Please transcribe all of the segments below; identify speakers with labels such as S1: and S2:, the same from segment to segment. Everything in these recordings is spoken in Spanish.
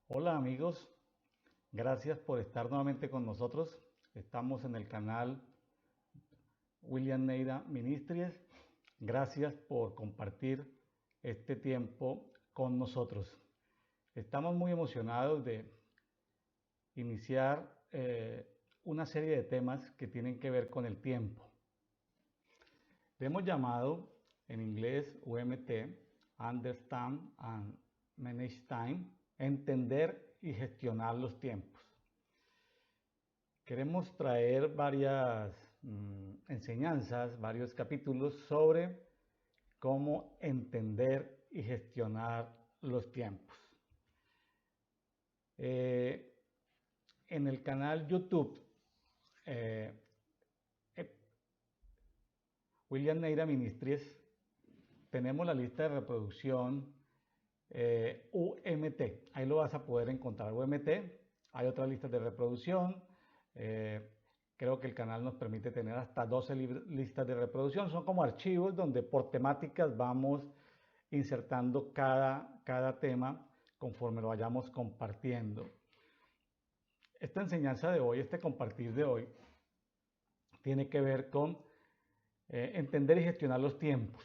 S1: Hola amigos, gracias por estar nuevamente con nosotros. Estamos en el canal William Neira Ministries. Gracias por compartir este tiempo con nosotros. Estamos muy emocionados de iniciar una serie de temas que tienen que ver con el tiempo. Le hemos llamado en inglés UMT, Understand and Manage Time, entender y gestionar los tiempos. Queremos traer varias enseñanzas, varios capítulos sobre cómo entender y gestionar los tiempos. En el canal YouTube William Neira Ministries tenemos la lista de reproducción UMT. Ahí lo vas a poder encontrar, UMT. Hay otras listas de reproducción. Creo que el canal nos permite tener hasta 12 listas de reproducción. Son como archivos donde por temáticas vamos insertando cada tema conforme lo vayamos compartiendo. Esta enseñanza de hoy, este compartir de hoy, tiene que ver con entender y gestionar los tiempos.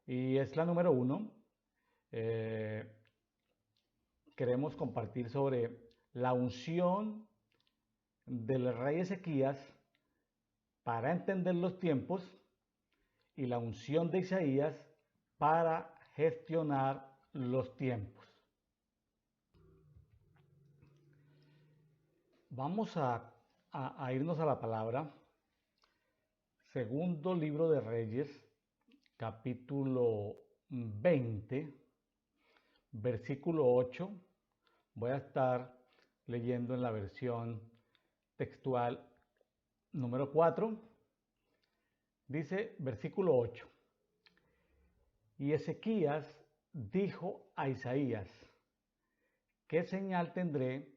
S1: Y es la número 1. Queremos compartir sobre la unción del rey Ezequías para entender los tiempos y la unción de Isaías para gestionar los tiempos. Vamos a irnos a la palabra. Segundo libro de Reyes, capítulo 20, versículo 8. Voy a estar leyendo en la versión textual número 4. Dice versículo 8. Y Ezequías dijo a Isaías: ¿qué señal tendré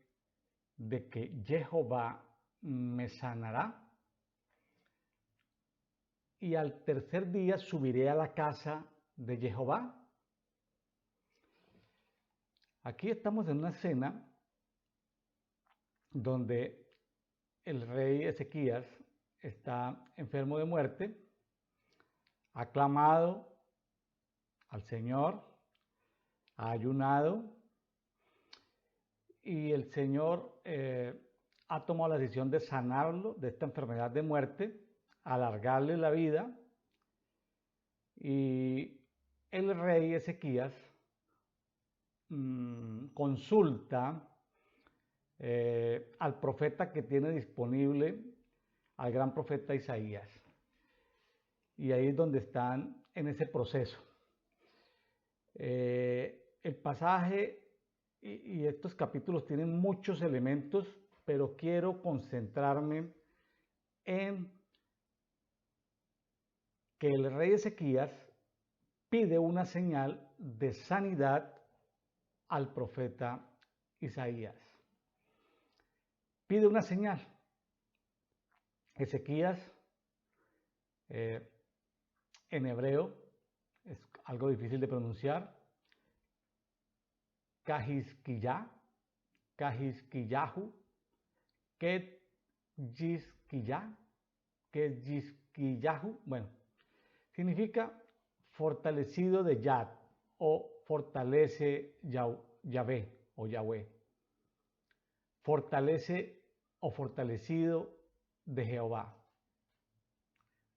S1: de que Jehová me sanará? Y al tercer día subiré a la casa de Jehová. Aquí estamos en una escena donde el rey Ezequías está enfermo de muerte, ha clamado al Señor, ha ayunado y el Señor ha tomado la decisión de sanarlo de esta enfermedad de muerte, alargarle la vida, y el rey Ezequías consulta al profeta que tiene disponible, al gran profeta Isaías. Y ahí es donde están en ese proceso. El pasaje y estos capítulos tienen muchos elementos, pero quiero concentrarme en que el rey Ezequías pide una señal de sanidad al profeta Isaías. Pide una señal. Ezequías, en hebreo, es algo difícil de pronunciar. Cajizquiyá, Cajizquiyahu, Ketjizquiyá, Ketjizquiyahu. Bueno, significa fortalecido de Yad o fortalece Yahvé o Yahweh. Fortalece o fortalecido de Jehová.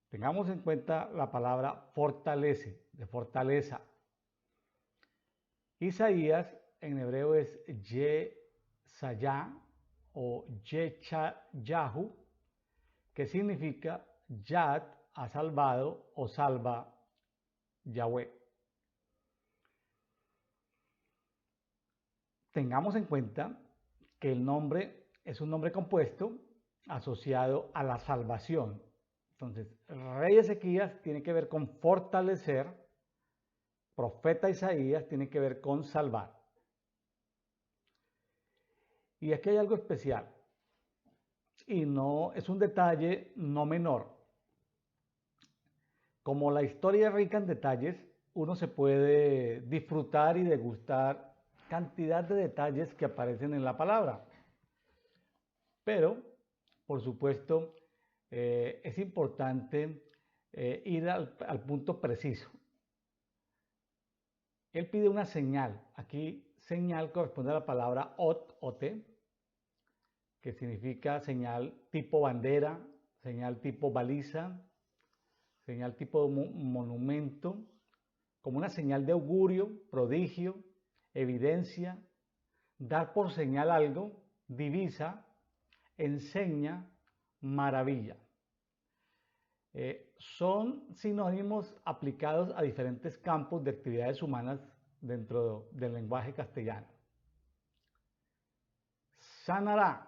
S1: Tengamos en cuenta la palabra fortalece, de fortaleza. Isaías en hebreo es Yesayá o Yechayahu, que significa Yad ha salvado o salva Yahweh. Tengamos en cuenta que el nombre es un nombre compuesto asociado a la salvación. Entonces, rey Ezequías tiene que ver con fortalecer, profeta Isaías tiene que ver con salvar. Y aquí hay algo especial, y no es un detalle no menor. Como la historia es rica en detalles, uno se puede disfrutar y degustar cantidad de detalles que aparecen en la palabra. Pero, por supuesto, es importante ir al punto preciso. Él pide una señal. Aquí señal corresponde a la palabra ot, que significa señal tipo bandera, señal tipo baliza, señal tipo monumento, como una señal de augurio, prodigio, evidencia, dar por señal algo, divisa, enseña, maravilla. Son sinónimos aplicados a diferentes campos de actividades humanas dentro del lenguaje castellano. Sanará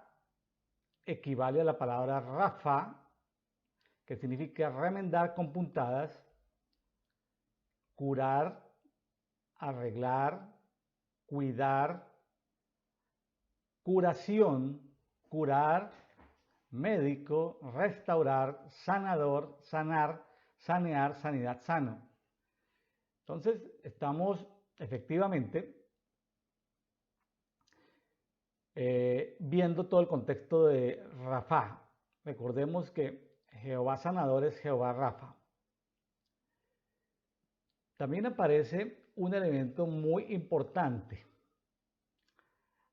S1: equivale a la palabra rafa, que significa remendar con puntadas, curar, arreglar, cuidar, curación, curar, médico, restaurar, sanador, sanar, sanear, sanidad, sano. Entonces, estamos efectivamente viendo todo el contexto de Rafa. Recordemos que Jehová sanador es Jehová Rafa. También aparece un elemento muy importante.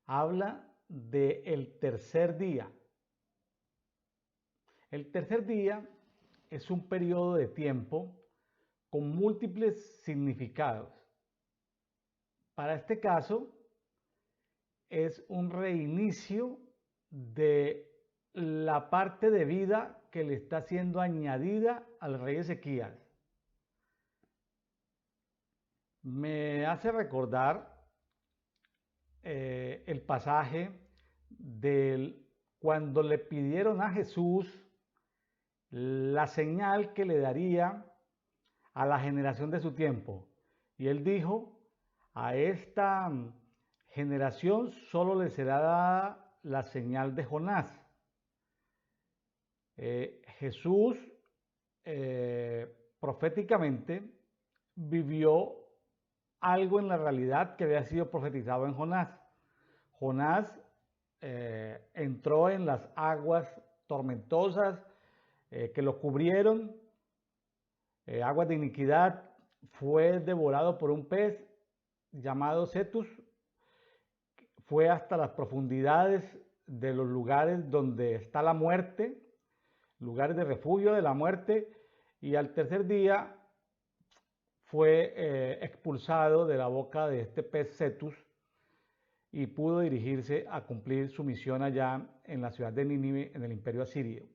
S1: Habla del tercer día. El tercer día es un periodo de tiempo con múltiples significados. Para este caso, es un reinicio de la parte de vida que le está siendo añadida al rey Ezequías. Me hace recordar el pasaje del cuando le pidieron a Jesús la señal que le daría a la generación de su tiempo. Y él dijo, a esta generación solo le será dada la señal de Jonás. Jesús proféticamente vivió algo en la realidad que había sido profetizado en Jonás. Jonás entró en las aguas tormentosas que lo cubrieron, aguas de iniquidad, fue devorado por un pez llamado Cetus, fue hasta las profundidades de los lugares donde está la muerte, lugares de refugio de la muerte, y al tercer día fue expulsado de la boca de este pez Cetus y pudo dirigirse a cumplir su misión allá en la ciudad de Nínive, en el imperio asirio.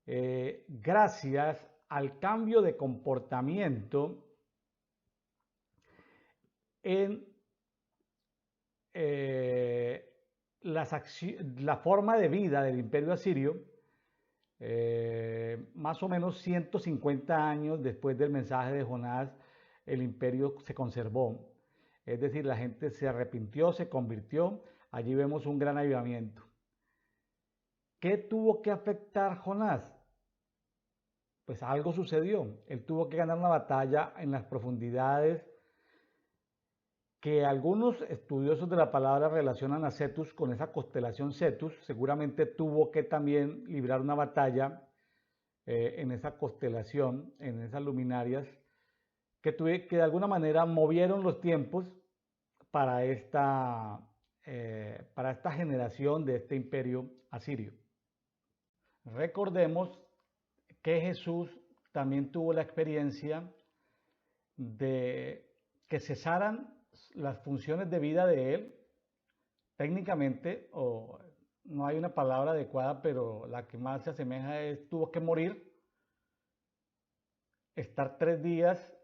S1: Gracias al cambio de comportamiento en la forma de vida del imperio asirio, más o menos 150 años después del mensaje de Jonás, el imperio se conservó. Es decir, la gente se arrepintió, se convirtió. Allí vemos un gran avivamiento. ¿Qué tuvo que afectar Jonás? Pues algo sucedió. Él tuvo que ganar una batalla en las profundidades que algunos estudiosos de la palabra relacionan a Cetus con esa constelación Cetus. Seguramente tuvo que también librar una batalla en esa constelación, en esas luminarias, que de alguna manera movieron los tiempos para esta generación de este imperio asirio. Recordemos que Jesús también tuvo la experiencia de que cesaran las funciones de vida de él, técnicamente, o no hay una palabra adecuada, pero la que más se asemeja es tuvo que morir, estar 3 días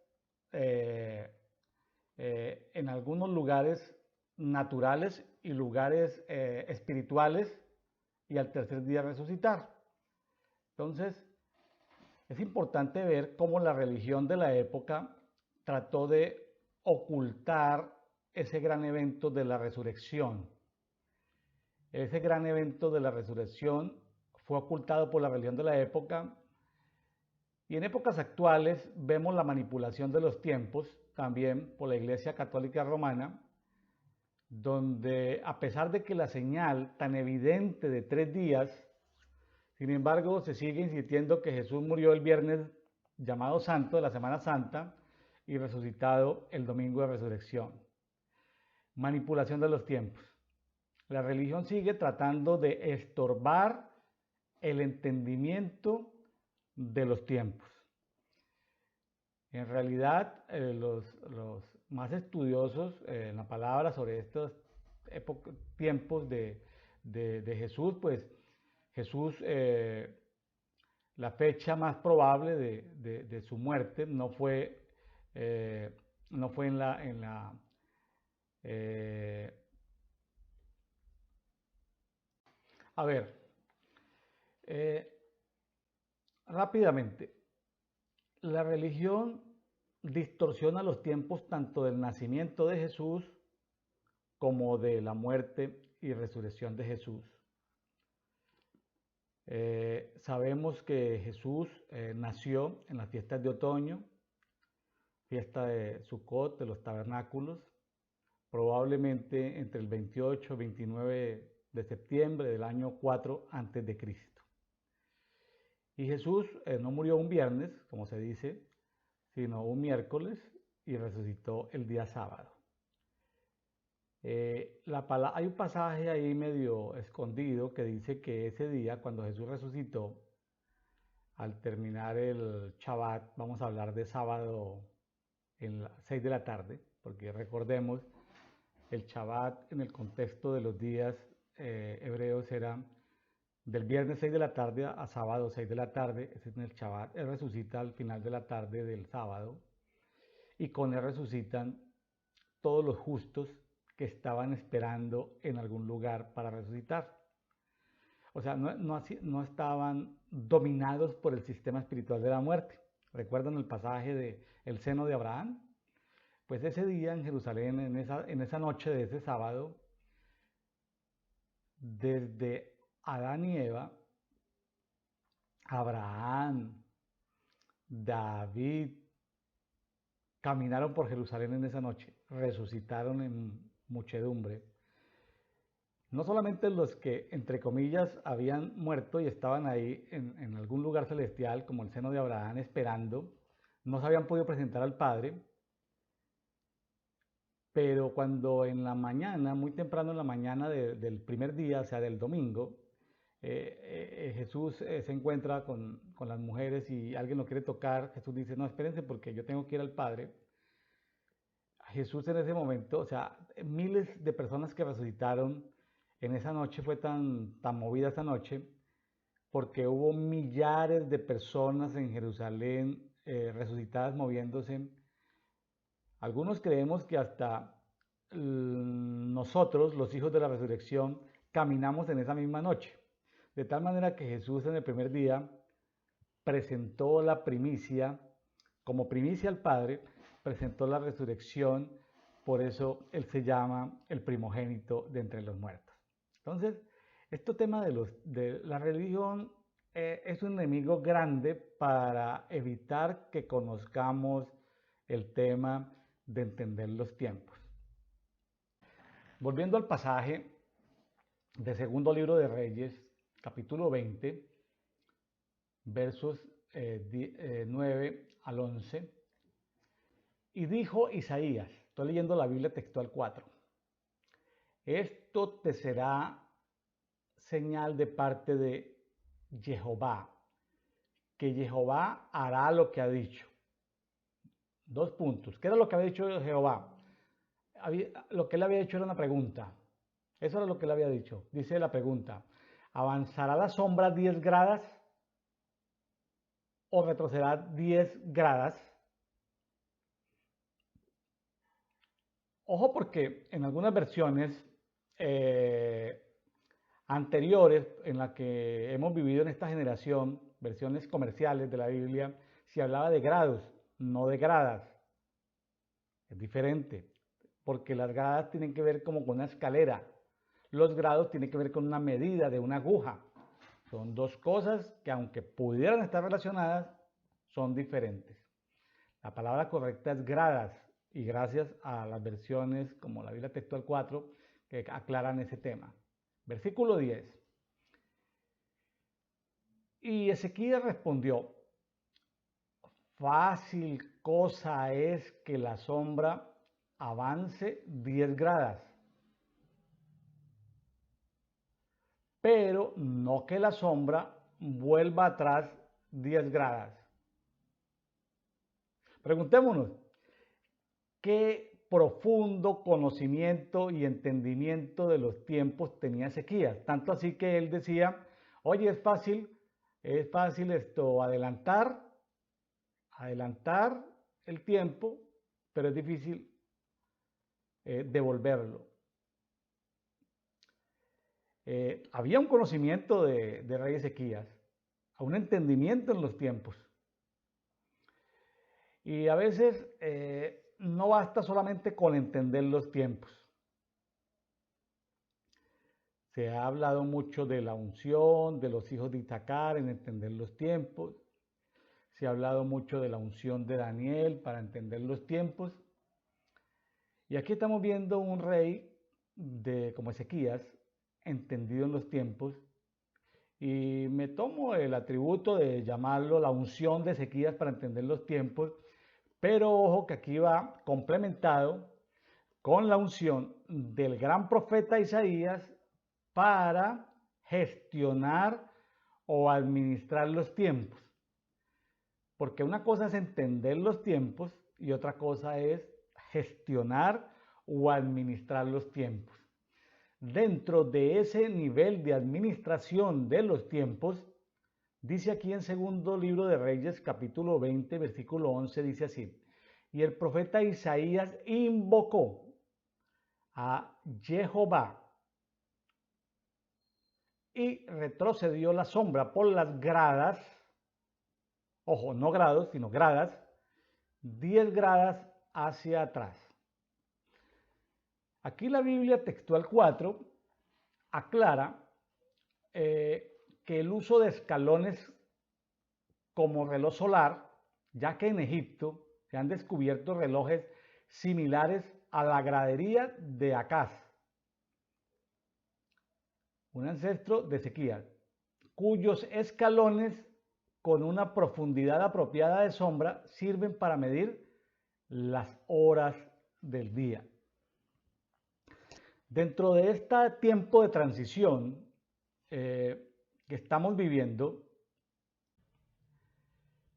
S1: en algunos lugares naturales y lugares espirituales, y al tercer día resucitar. Entonces, es importante ver cómo la religión de la época trató de ocultar ese gran evento de la resurrección. Ese gran evento de la resurrección fue ocultado por la religión de la época, y en épocas actuales vemos la manipulación de los tiempos también por la Iglesia Católica Romana, donde a pesar de que la señal tan evidente de 3 días, sin embargo, se sigue insistiendo que Jesús murió el viernes llamado Santo de la Semana Santa y resucitado el domingo de resurrección. Manipulación de los tiempos. La religión sigue tratando de estorbar el entendimiento de los tiempos. En realidad, los más estudiosos en la palabra sobre estos tiempos de Jesús, pues Jesús, la fecha más probable de su muerte no fue en la a ver, rápidamente, la religión distorsiona los tiempos tanto del nacimiento de Jesús como de la muerte y resurrección de Jesús. Sabemos que Jesús nació en las fiestas de otoño, fiesta de Sukkot, de los tabernáculos, probablemente entre el 28 y 29 de septiembre del año 4 a.C. Y Jesús no murió un viernes, como se dice, sino un miércoles y resucitó el día sábado. Hay un pasaje ahí medio escondido que dice que ese día, cuando Jesús resucitó, al terminar el Shabbat, vamos a hablar de sábado en las 6 de la tarde, porque recordemos, el Shabbat en el contexto de los días hebreos era del viernes 6 de la tarde a sábado 6 de la tarde, ese es el Shabbat. Él resucita al final de la tarde del sábado y con él resucitan todos los justos que estaban esperando en algún lugar para resucitar. O sea, no estaban dominados por el sistema espiritual de la muerte. ¿Recuerdan el pasaje de el seno de Abraham? Pues ese día en Jerusalén, en esa noche de ese sábado, desde Adán y Eva, Abraham, David, caminaron por Jerusalén en esa noche, resucitaron en muchedumbre. No solamente los que, entre comillas, habían muerto y estaban ahí en algún lugar celestial, como el seno de Abraham, esperando, no se habían podido presentar al Padre, pero cuando en la mañana, muy temprano en la mañana del primer día, o sea, del domingo, Jesús se encuentra con las mujeres y alguien lo quiere tocar, Jesús dice, no, espérense porque yo tengo que ir al Padre. Jesús en ese momento, o sea, miles de personas que resucitaron en esa noche, fue tan movida esa noche, porque hubo millares de personas en Jerusalén resucitadas moviéndose. Algunos creemos que hasta nosotros, los hijos de la resurrección, caminamos en esa misma noche. De tal manera que Jesús en el primer día presentó la primicia, como primicia al Padre, presentó la resurrección, por eso Él se llama el primogénito de entre los muertos. Entonces, este tema de la religión es un enemigo grande para evitar que conozcamos el tema de entender los tiempos. Volviendo al pasaje de segundo libro de Reyes, capítulo 20, versos 9 al 11, y dijo Isaías, estoy leyendo la Biblia textual 4, esto te será señal de parte de Jehová, que Jehová hará lo que ha dicho. 2 puntos. ¿Qué era lo que había dicho Jehová? Lo que él había dicho era una pregunta. Eso era lo que él había dicho. Dice la pregunta, ¿avanzará la sombra 10 gradas o retrocederá 10 gradas? Ojo, porque en algunas versiones anteriores en las que hemos vivido en esta generación, versiones comerciales de la Biblia, se hablaba de grados, no de gradas. Es diferente, porque las gradas tienen que ver como con una escalera. Los grados tienen que ver con una medida de una aguja. Son dos cosas que, aunque pudieran estar relacionadas, son diferentes. La palabra correcta es gradas, y gracias a las versiones como la Biblia textual 4, que aclaran ese tema. Versículo 10. Y Ezequías respondió: fácil cosa es que la sombra avance 10 gradas, pero no que la sombra vuelva atrás 10 gradas. Preguntémonos, ¿qué profundo conocimiento y entendimiento de los tiempos tenía Ezequías? Tanto así que él decía: oye, es fácil adelantar el tiempo, pero es difícil devolverlo. Había un conocimiento de rey Ezequías, un entendimiento en los tiempos. Y a veces no basta solamente con entender los tiempos. Se ha hablado mucho de la unción de los hijos de Isaacar en entender los tiempos. Se ha hablado mucho de la unción de Daniel para entender los tiempos. Y aquí estamos viendo un rey como Ezequías, entendido en los tiempos. Y me tomo el atributo de llamarlo la unción de Ezequías para entender los tiempos. Pero ojo que aquí va complementado con la unción del gran profeta Isaías para gestionar o administrar los tiempos. Porque una cosa es entender los tiempos y otra cosa es gestionar o administrar los tiempos. Dentro de ese nivel de administración de los tiempos, dice aquí en segundo libro de Reyes, capítulo 20, versículo 11, dice así: y el profeta Isaías invocó a Jehová y retrocedió la sombra por las gradas, ojo, no grados, sino gradas, 10 gradas hacia atrás. Aquí la Biblia textual 4 aclara que el uso de escalones como reloj solar, ya que en Egipto se han descubierto relojes similares a la gradería de Acaz, un ancestro de Ezequías, cuyos escalones con una profundidad apropiada de sombra sirven para medir las horas del día. Dentro de este tiempo de transición que estamos viviendo,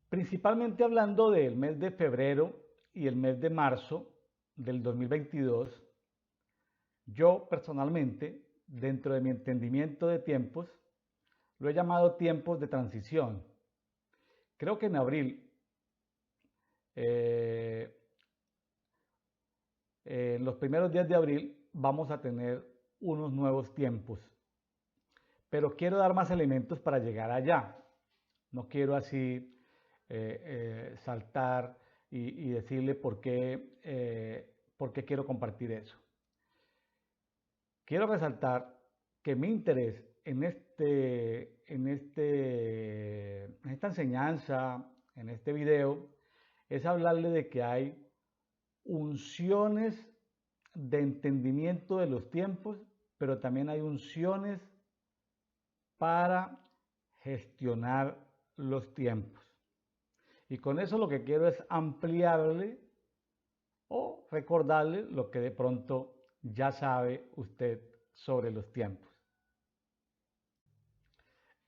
S1: principalmente hablando del mes de febrero y el mes de marzo del 2022, yo personalmente, dentro de mi entendimiento de tiempos, lo he llamado tiempos de transición. Creo que en abril, en los primeros días de abril, vamos a tener unos nuevos tiempos. Pero quiero dar más elementos para llegar allá. No quiero así saltar y decirle por qué quiero compartir eso. Quiero resaltar que mi interés en esta enseñanza, en este video, es hablarle de que hay unciones de entendimiento de los tiempos, pero también hay unciones para gestionar los tiempos. Y con eso lo que quiero es ampliarle o recordarle lo que de pronto ya sabe usted sobre los tiempos.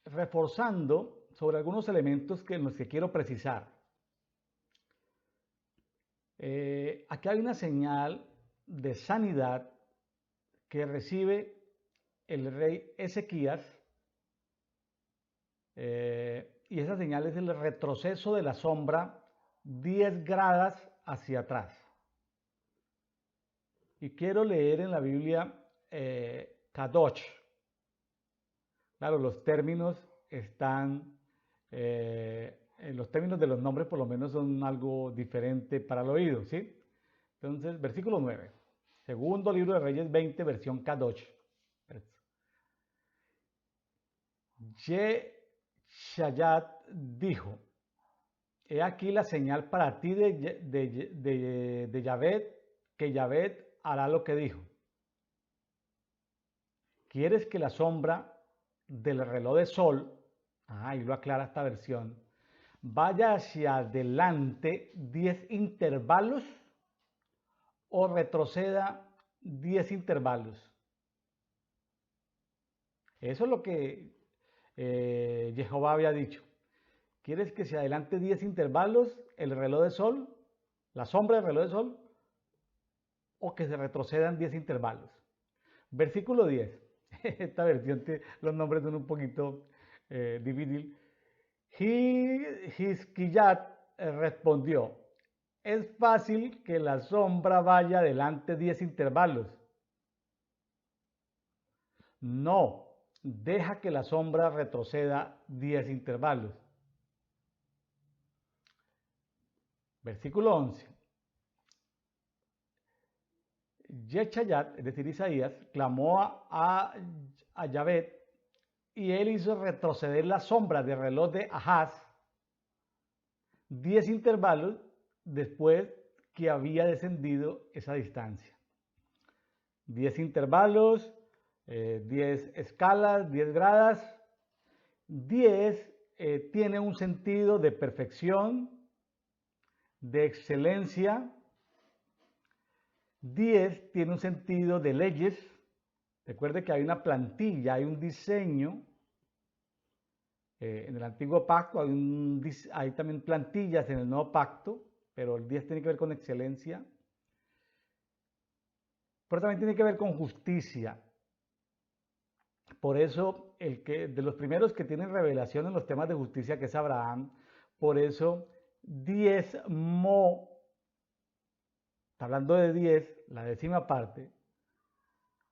S1: Reforzando sobre algunos elementos en los que quiero precisar. Aquí hay una señal de sanidad que recibe el rey Ezequías, y esa señal es el retroceso de la sombra 10 gradas hacia atrás. Y quiero leer en la Biblia Kadosh. Claro, los términos están, los términos de los nombres por lo menos son algo diferente para el oído, ¿sí? Entonces, versículo 9. Segundo libro de Reyes 20, versión Kadosh. Yeshayat dijo: he aquí la señal para ti de Yahvé, que Yahvé hará lo que dijo. ¿quieres que la sombra del reloj de sol, y lo aclara esta versión, vaya hacia adelante 10 intervalos o retroceda 10 intervalos? Eso es lo que Jehová había dicho. ¿Quieres que se adelante 10 intervalos el reloj de sol, la sombra del reloj de sol, o que se retrocedan 10 intervalos? Versículo 10. Esta versión, los nombres son un poquito difíciles. Hizquiyat respondió: es fácil que la sombra vaya adelante 10 intervalos. No, deja que la sombra retroceda 10 intervalos. Versículo 11. Yechayat, es decir, Isaías, clamó a Yahvé, y él hizo retroceder la sombra del reloj de Ahaz 10 intervalos después que había descendido esa distancia. 10 intervalos, 10 escalas, 10 gradas. 10 tiene un sentido de perfección, de excelencia. 10 tiene un sentido de leyes. Recuerde que hay una plantilla, hay un diseño. En el antiguo pacto hay también plantillas en el nuevo pacto, pero el 10 tiene que ver con excelencia. Pero también tiene que ver con justicia. Por eso, de los primeros que tienen revelación en los temas de justicia, que es Abraham, por eso diezmó, está hablando de 10, la décima parte,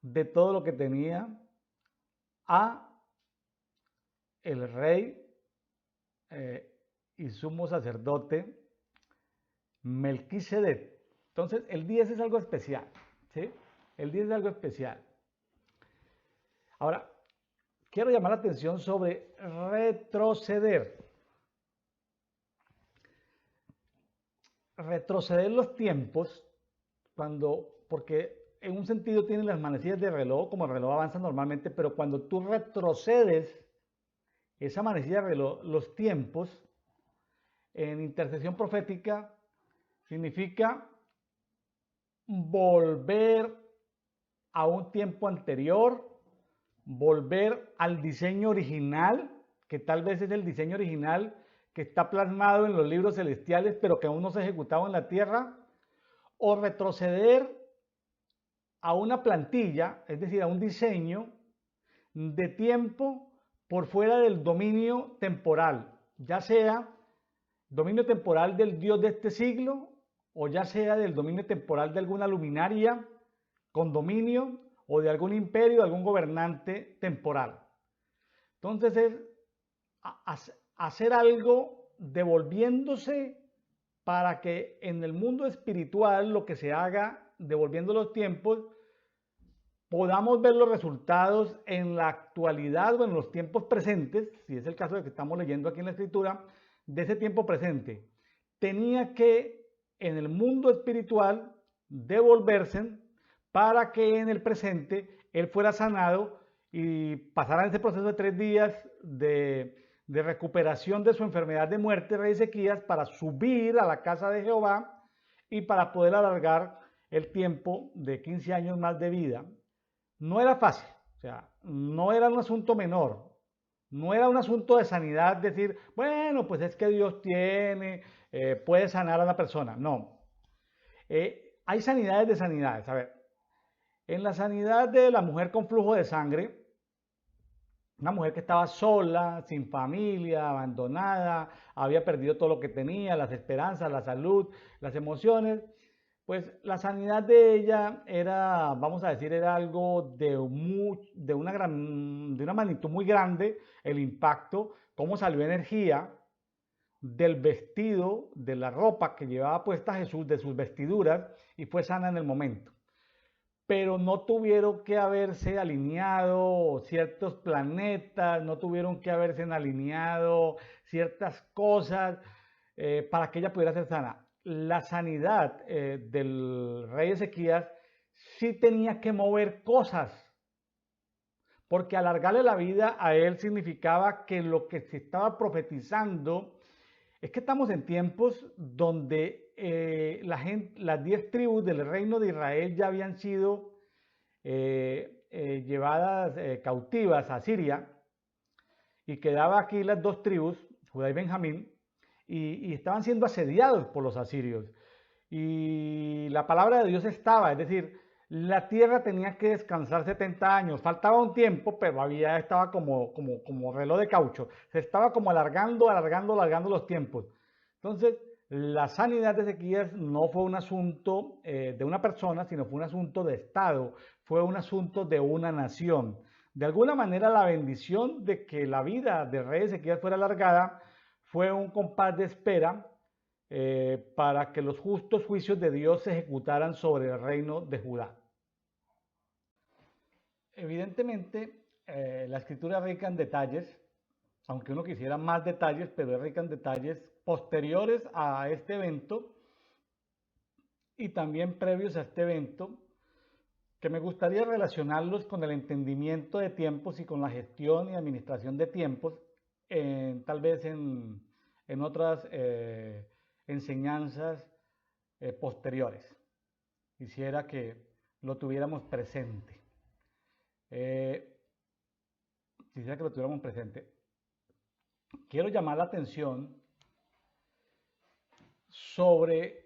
S1: de todo lo que tenía a el rey y sumo sacerdote Melquisedec. Entonces, el 10 es algo especial, ¿sí? El 10 es algo especial. Ahora, quiero llamar la atención sobre retroceder. Retroceder los tiempos, porque en un sentido tienen las manecillas de reloj, como el reloj avanza normalmente, pero cuando tú retrocedes esa manecilla de reloj, los tiempos, en intercesión profética, significa volver a un tiempo anterior, volver al diseño original, que tal vez es el diseño original que está plasmado en los libros celestiales, pero que aún no se ha ejecutado en la tierra, o retroceder a una plantilla, es decir, a un diseño de tiempo por fuera del dominio temporal, ya sea dominio temporal del Dios de este siglo, o ya sea del dominio temporal de alguna luminaria con dominio, o de algún imperio, de algún gobernante temporal. Entonces es hacer algo devolviéndose para que en el mundo espiritual lo que se haga, devolviendo los tiempos, podamos ver los resultados en la actualidad o en los tiempos presentes, si es el caso de que estamos leyendo aquí en la escritura, de ese tiempo presente. Tenía que en el mundo espiritual devolverse para que en el presente él fuera sanado y pasara ese proceso de 3 días de recuperación de su enfermedad de muerte, rey Ezequías, para subir a la casa de Jehová y para poder alargar el tiempo de 15 años más de vida. No era fácil, o sea, no era un asunto menor, no era un asunto de sanidad, decir, bueno, pues es que Dios puede sanar a una persona. No, hay sanidades de sanidades. A ver, en la sanidad de la mujer con flujo de sangre, una mujer que estaba sola, sin familia, abandonada, había perdido todo lo que tenía, las esperanzas, la salud, las emociones, pues la sanidad de ella era, vamos a decir, era algo de una magnitud muy grande, el impacto, cómo salió energía del vestido, de la ropa que llevaba puesta Jesús, de sus vestiduras, y fue sana en el momento. Pero no tuvieron que haberse alineado ciertos planetas, no tuvieron que haberse alineado ciertas cosas para que ella pudiera ser sana. La sanidad del rey Ezequías sí tenía que mover cosas, porque alargarle la vida a él significaba que lo que se estaba profetizando es que estamos en tiempos donde las 10 tribus del reino de Israel ya habían sido llevadas cautivas a Siria, y quedaba aquí las 2 tribus, Judá y Benjamín, y estaban siendo asediados por los asirios. Y la palabra de Dios estaba, es decir, la tierra tenía que descansar 70 años, faltaba un tiempo, pero había, estaba como reloj de caucho, se estaba como alargando los tiempos. Entonces, la sanidad de Ezequías no fue un asunto de una persona, sino fue un asunto de Estado, fue un asunto de una nación. De alguna manera, la bendición de que la vida del rey Ezequías fuera alargada fue un compás de espera para que los justos juicios de Dios se ejecutaran sobre el reino de Judá. Evidentemente, la escritura es rica en detalles, aunque uno quisiera más detalles, pero es rica en detalles posteriores a este evento y también previos a este evento, que me gustaría relacionarlos con el entendimiento de tiempos y con la gestión y administración de tiempos, tal vez en otras enseñanzas posteriores. Quisiera que lo tuviéramos presente. Quiero llamar la atención sobre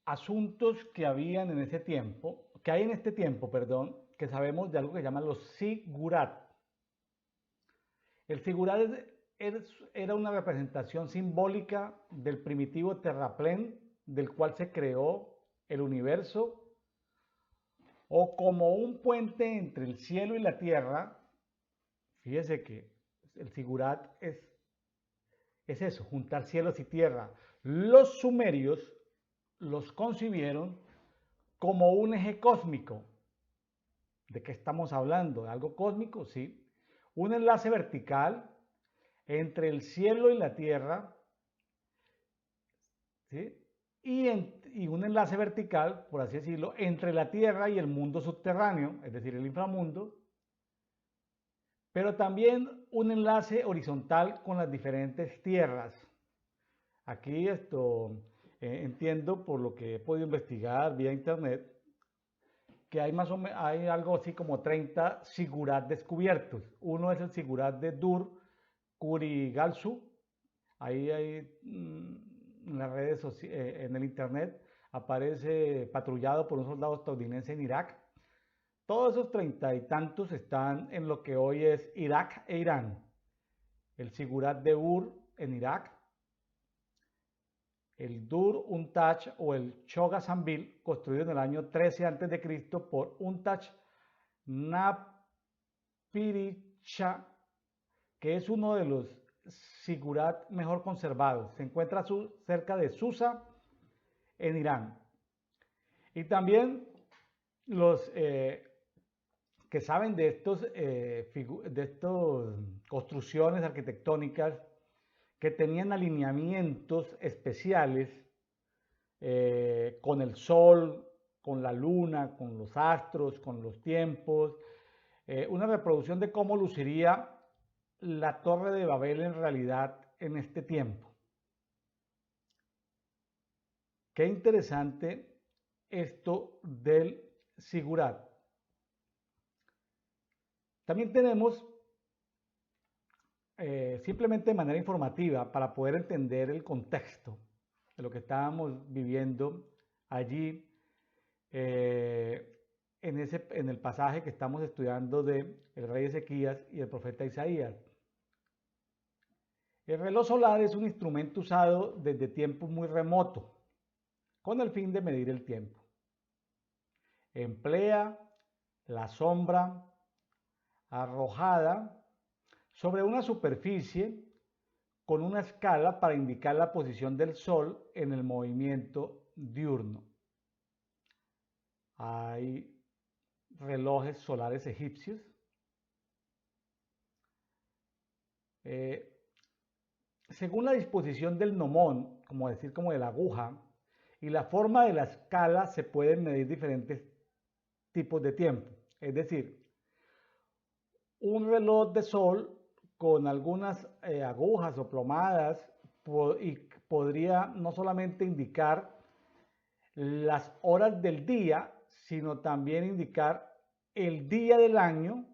S1: asuntos que habían en ese tiempo, que hay en este tiempo, perdón, que sabemos de algo que se llama los sigurat. El sigurat era una representación simbólica del primitivo terraplén del cual se creó el universo, o como un puente entre el cielo y la tierra. Fíjese que el sigurat es eso, juntar cielos y tierra. Los sumerios los concibieron como un eje cósmico. ¿De qué estamos hablando? ¿De algo cósmico? Sí. Un enlace vertical entre el cielo y la tierra, ¿sí? Y un enlace vertical, por así decirlo, entre la tierra y el mundo subterráneo, es decir, el inframundo, pero también un enlace horizontal con las diferentes tierras. Aquí entiendo, por lo que he podido investigar vía internet, que hay algo así como 30 sigurat descubiertos. Uno es el sigurat de Dur Kurigalzu. Ahí hay en las redes en el internet aparece patrullado por un soldado estadounidense en Irak. Todos esos 30 y tantos están en lo que hoy es Irak e Irán. El sigurat de Ur en Irak, el Dur Untach o el Choga Zambil, construido en el año 13 a.C. por Untach Napiricha, que es uno de los sigurat mejor conservados. Se encuentra cerca de Susa, en Irán. Y también los que saben de estas construcciones arquitectónicas que tenían alineamientos especiales con el sol, con la luna, con los astros, con los tiempos, una reproducción de cómo luciría la Torre de Babel en realidad en este tiempo. Qué interesante esto del sigurat. También tenemos, simplemente de manera informativa, para poder entender el contexto de lo que estábamos viviendo allí, en el pasaje que estamos estudiando de el rey Ezequías y el profeta Isaías. El reloj solar es un instrumento usado desde tiempos muy remotos, con el fin de medir el tiempo. Emplea la sombra arrojada sobre una superficie con una escala para indicar la posición del Sol en el movimiento diurno. Hay relojes solares egipcios. Según la disposición del gnomón, como decir, como de la aguja, y la forma de la escala, se pueden medir diferentes tipos de tiempo. Es decir, un reloj de sol con algunas agujas o plomadas y podría no solamente indicar las horas del día, sino también indicar el día del año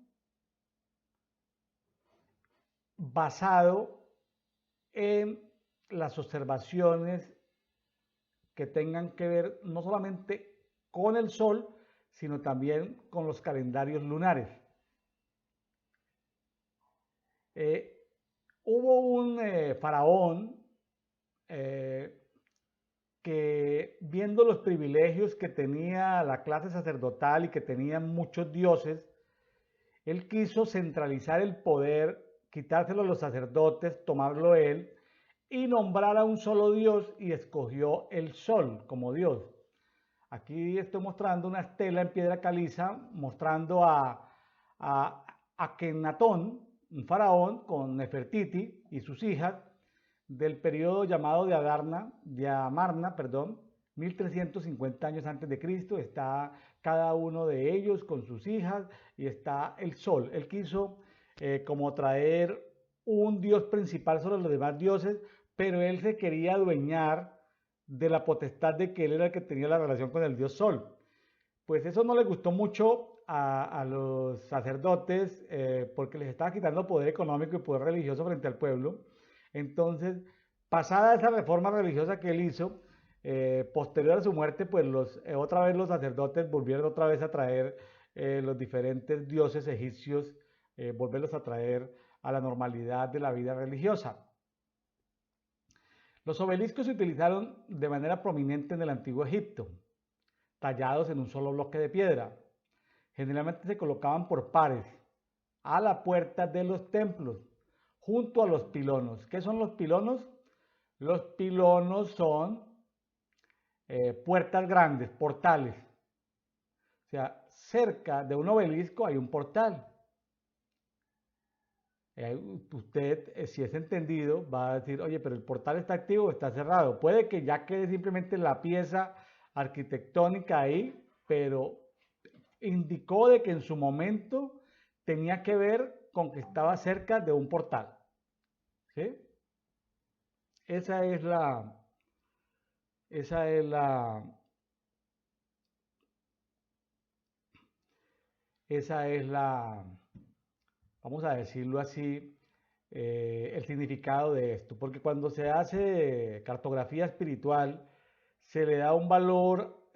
S1: basado en las observaciones que tengan que ver no solamente con el sol, sino también con los calendarios lunares. Hubo un faraón que, viendo los privilegios que tenía la clase sacerdotal y que tenían muchos dioses, él quiso centralizar el poder, quitárselo a los sacerdotes, tomarlo él y nombrar a un solo dios, y escogió el sol como dios. Aquí estoy mostrando una estela en piedra caliza mostrando a Akenatón, un faraón con Nefertiti y sus hijas del periodo llamado de Amarna, 1350 años antes de Cristo. Está cada uno de ellos con sus hijas y está el sol. Él quiso como traer un dios principal sobre los demás dioses, pero él se quería adueñar de la potestad de que él era el que tenía la relación con el dios sol. Pues eso no le gustó mucho a los sacerdotes porque les estaba quitando poder económico y poder religioso frente al pueblo. Entonces, pasada esa reforma religiosa que él hizo, posterior a su muerte, pues otra vez los sacerdotes volvieron otra vez a traer los diferentes dioses egipcios, volverlos a traer a la normalidad de la vida religiosa. Los obeliscos se utilizaron de manera prominente en el antiguo Egipto, tallados en un solo bloque de piedra. Generalmente se colocaban por pares a la puerta de los templos, junto a los pilonos. ¿Qué son los pilonos? Los pilonos son puertas grandes, portales. O sea, cerca de un obelisco hay un portal. Usted, si es entendido, va a decir, oye, pero el portal está activo o está cerrado. Puede que ya quede simplemente la pieza arquitectónica ahí, pero indicó de que en su momento tenía que ver con que estaba cerca de un portal. ¿Sí? Esa es la, esa es la, esa es la, vamos a decirlo así, el significado de esto. Porque cuando se hace cartografía espiritual, se le da un valor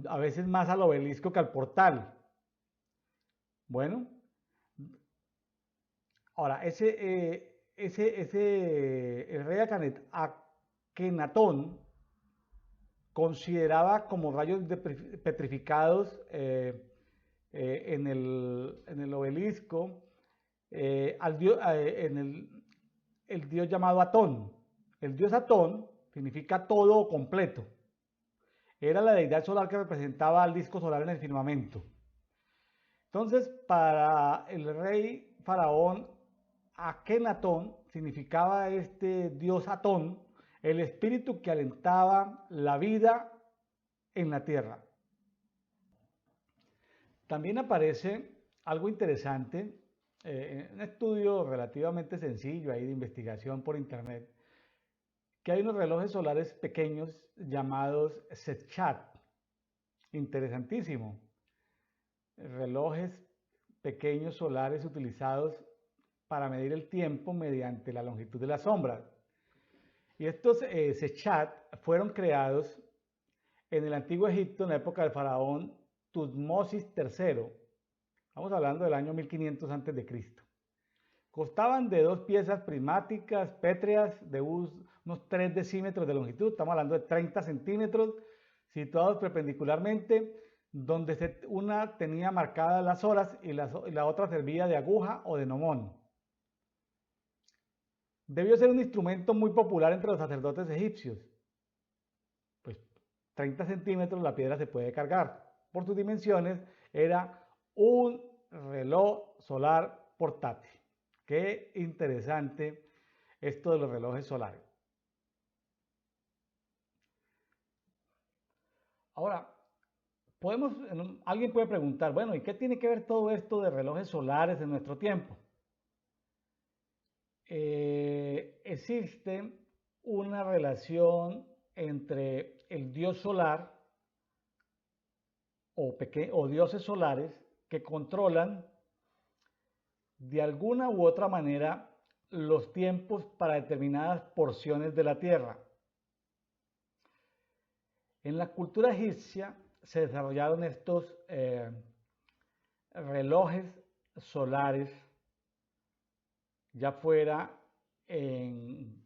S1: a veces más al obelisco que al portal. Bueno, ahora, el rey Akenatón consideraba como rayos petrificados en el obelisco el dios llamado Atón. El dios Atón significa todo o completo. Era la deidad solar que representaba al disco solar en el firmamento. Entonces, para el rey faraón Akenatón, significaba este dios Atón, el espíritu que alentaba la vida en la tierra. También aparece algo interesante, un estudio relativamente sencillo ahí de investigación por internet, que hay unos relojes solares pequeños llamados Sechat. Interesantísimo. Relojes pequeños solares utilizados para medir el tiempo mediante la longitud de las sombras. Y estos Sechat fueron creados en el antiguo Egipto en la época del faraón Tutmosis III. Estamos hablando del año 1500 a.C. Costaban de 2 piezas prismáticas pétreas de unos 3 decímetros de longitud, estamos hablando de 30 centímetros, situados perpendicularmente, donde una tenía marcadas las horas y la otra servía de aguja o de gnomón. Debió ser un instrumento muy popular entre los sacerdotes egipcios, pues 30 centímetros la piedra se puede cargar. Por sus dimensiones era un reloj solar portátil. Qué interesante esto de los relojes solares. Ahora, Alguien puede preguntar, bueno, ¿y qué tiene que ver todo esto de relojes solares en nuestro tiempo? Existe una relación entre el dios solar o dioses solares que controlan de alguna u otra manera los tiempos para determinadas porciones de la Tierra. En la cultura egipcia se desarrollaron estos relojes solares, ya fuera en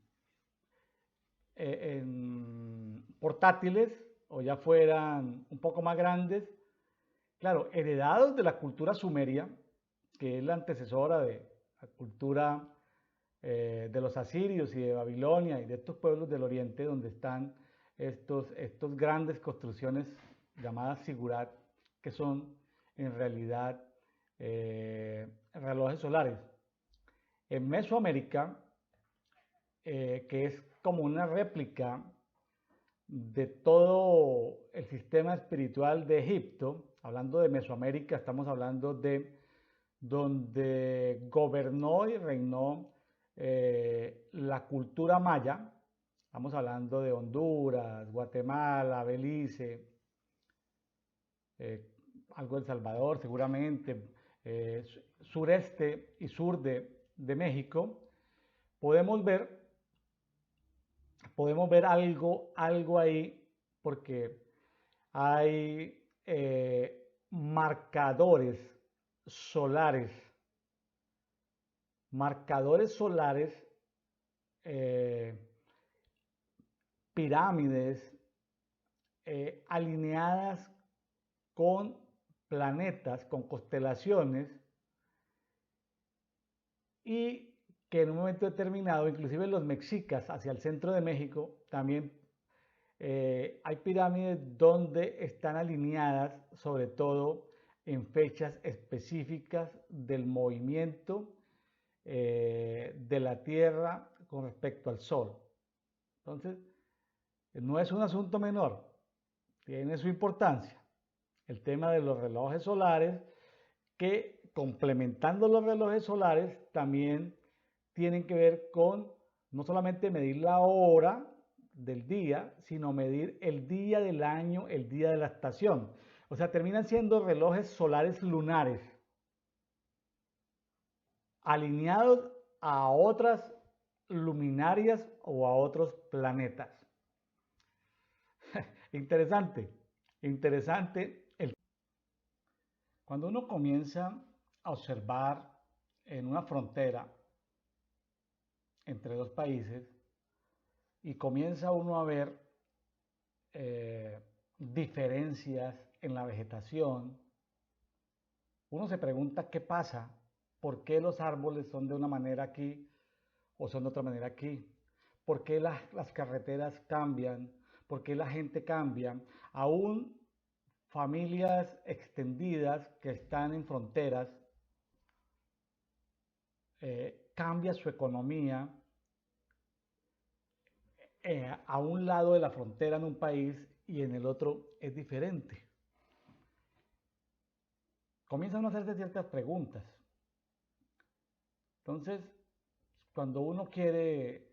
S1: portátiles o ya fueran un poco más grandes, claro, heredados de la cultura sumeria, que es la antecesora de la cultura de los asirios y de Babilonia y de estos pueblos del oriente donde están estos grandes construcciones llamadas sigurat, que son en realidad relojes solares. En Mesoamérica, que es como una réplica de todo el sistema espiritual de Egipto, hablando de Mesoamérica, estamos hablando de donde gobernó y reinó la cultura maya. Estamos hablando de Honduras, Guatemala, Belice, algo de El Salvador seguramente, sureste y sur de México. Podemos ver algo ahí porque hay marcadores solares pirámides alineadas con planetas, con constelaciones, y que en un momento determinado, inclusive los mexicas hacia el centro de México, también hay pirámides donde están alineadas, sobre todo en fechas específicas del movimiento de la Tierra con respecto al Sol. Entonces, no es un asunto menor, tiene su importancia el tema de los relojes solares, que complementando los relojes solares también tienen que ver con no solamente medir la hora del día, sino medir el día del año, el día de la estación. O sea, terminan siendo relojes solares lunares, alineados a otras luminarias o a otros planetas. Interesante, interesante. Cuando uno comienza a observar en una frontera entre dos países y comienza uno a ver diferencias en la vegetación, uno se pregunta qué pasa, por qué los árboles son de una manera aquí o son de otra manera aquí, por qué las carreteras cambian, por qué la gente cambia, aún familias extendidas que están en fronteras, cambia su economía a un lado de la frontera en un país y en el otro es diferente. Comienzan a hacerse ciertas preguntas. Entonces, cuando uno quiere,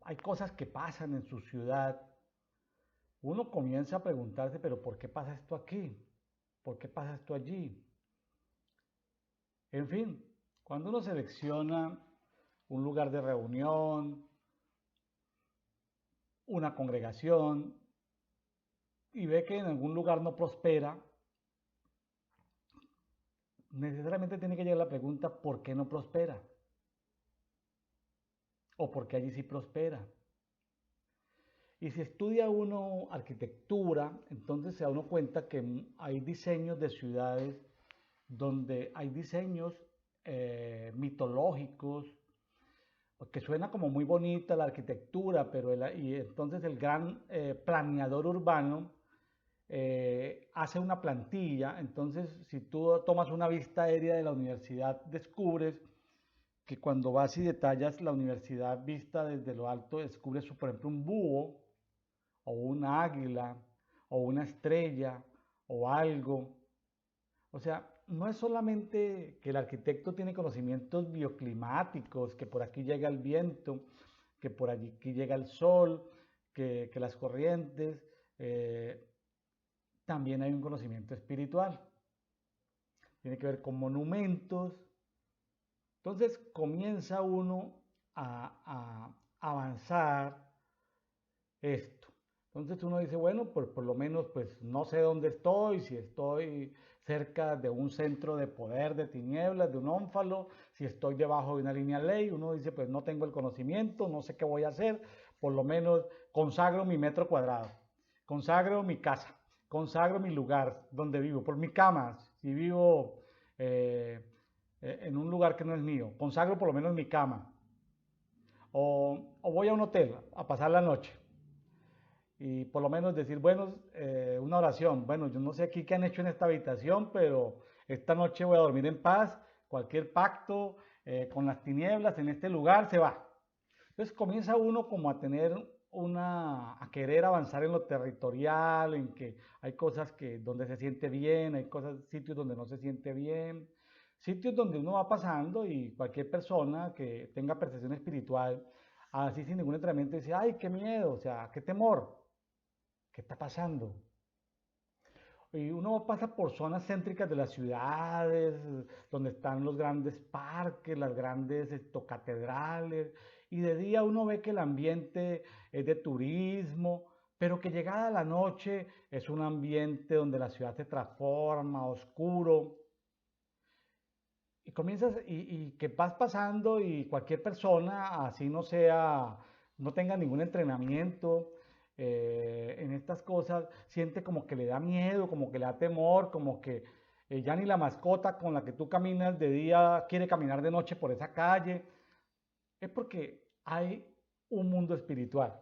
S1: hay cosas que pasan en su ciudad, uno comienza a preguntarse, pero ¿por qué pasa esto aquí? ¿Por qué pasa esto allí? En fin, cuando uno selecciona un lugar de reunión, una congregación, y ve que en algún lugar no prospera, necesariamente tiene que llegar la pregunta, ¿por qué no prospera? ¿O por qué allí sí prospera? Y si estudia uno arquitectura, entonces se da uno cuenta que hay diseños de ciudades donde hay diseños mitológicos, que suena como muy bonita la arquitectura, pero y entonces el gran planeador urbano hace una plantilla. Entonces, si tú tomas una vista aérea de la universidad, descubres que cuando vas y detallas la universidad vista desde lo alto, descubres, por ejemplo, un búho, o una águila, o una estrella, o algo. O sea, no es solamente que el arquitecto tiene conocimientos bioclimáticos, que por aquí llega el viento, que por allí aquí llega el sol, que las corrientes, eh, también hay un conocimiento espiritual. Tiene que ver con monumentos. Entonces comienza uno a avanzar esto. Entonces uno dice, bueno, pues por lo menos pues no sé dónde estoy, si estoy cerca de un centro de poder de tinieblas, de un ónfalo, si estoy debajo de una línea de ley, uno dice, pues no tengo el conocimiento, no sé qué voy a hacer, por lo menos consagro mi metro cuadrado, consagro mi casa, consagro mi lugar donde vivo, por mi cama, si vivo eh, en un lugar que no es mío, consagro por lo menos mi cama, o voy a un hotel a pasar la noche y por lo menos decir, bueno, una oración, bueno, yo no sé aquí qué han hecho en esta habitación, pero esta noche voy a dormir en paz, cualquier pacto con las tinieblas en este lugar se va. Entonces comienza uno como a tener a querer avanzar en lo territorial, en que hay cosas que donde se siente bien, hay cosas, sitios donde no se siente bien, sitios donde uno va pasando y cualquier persona que tenga percepción espiritual, así sin ningún entrenamiento, dice, ay, qué miedo, o sea, qué temor. ¿Qué está pasando? Y uno pasa por zonas céntricas de las ciudades, donde están los grandes parques, las grandes catedrales, y de día uno ve que el ambiente es de turismo, pero que llegada la noche es un ambiente donde la ciudad se transforma, oscuro, y comienzas, y que vas pasando y cualquier persona, así no sea, no tenga ningún entrenamiento en estas cosas, siente como que le da miedo, como que le da temor, como que ya ni la mascota con la que tú caminas de día quiere caminar de noche por esa calle. Es porque hay un mundo espiritual.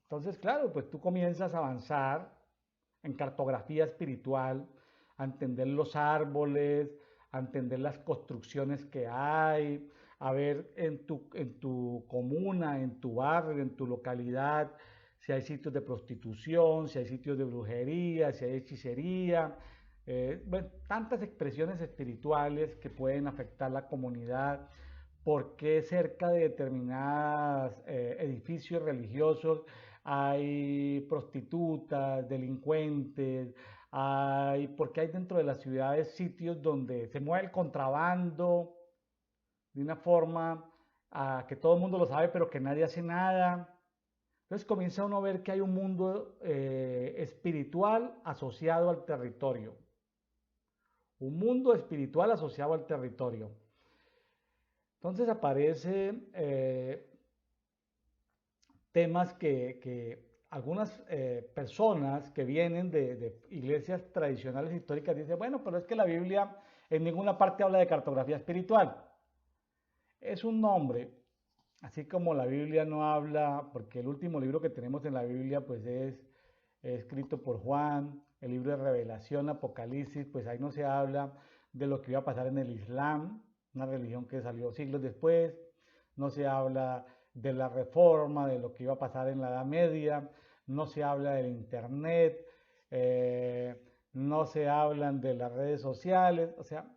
S1: Entonces, claro, pues tú comienzas a avanzar en cartografía espiritual, a entender los árboles, a entender las construcciones que hay, a ver en tu comuna, en tu barrio, en tu localidad, si hay sitios de prostitución, si hay sitios de brujería, si hay hechicería, bueno, tantas expresiones espirituales que pueden afectar la comunidad, por qué cerca de determinados edificios religiosos hay prostitutas, delincuentes, porque hay dentro de las ciudades sitios donde se mueve el contrabando de una forma que todo el mundo lo sabe, pero que nadie hace nada. Entonces comienza uno a ver que hay un mundo espiritual asociado al territorio. Un mundo espiritual asociado al territorio. Entonces aparece temas que algunas personas que vienen de iglesias tradicionales históricas dicen, bueno, pero es que la Biblia en ninguna parte habla de cartografía espiritual. Es un nombre, así como la Biblia no habla, porque el último libro que tenemos en la Biblia pues es escrito por Juan, el libro de Revelación, Apocalipsis, pues ahí no se habla de lo que iba a pasar en el Islam, una religión que salió siglos después, no se habla de la reforma, de lo que iba a pasar en la Edad Media, no se habla del Internet, no se hablan de las redes sociales, o sea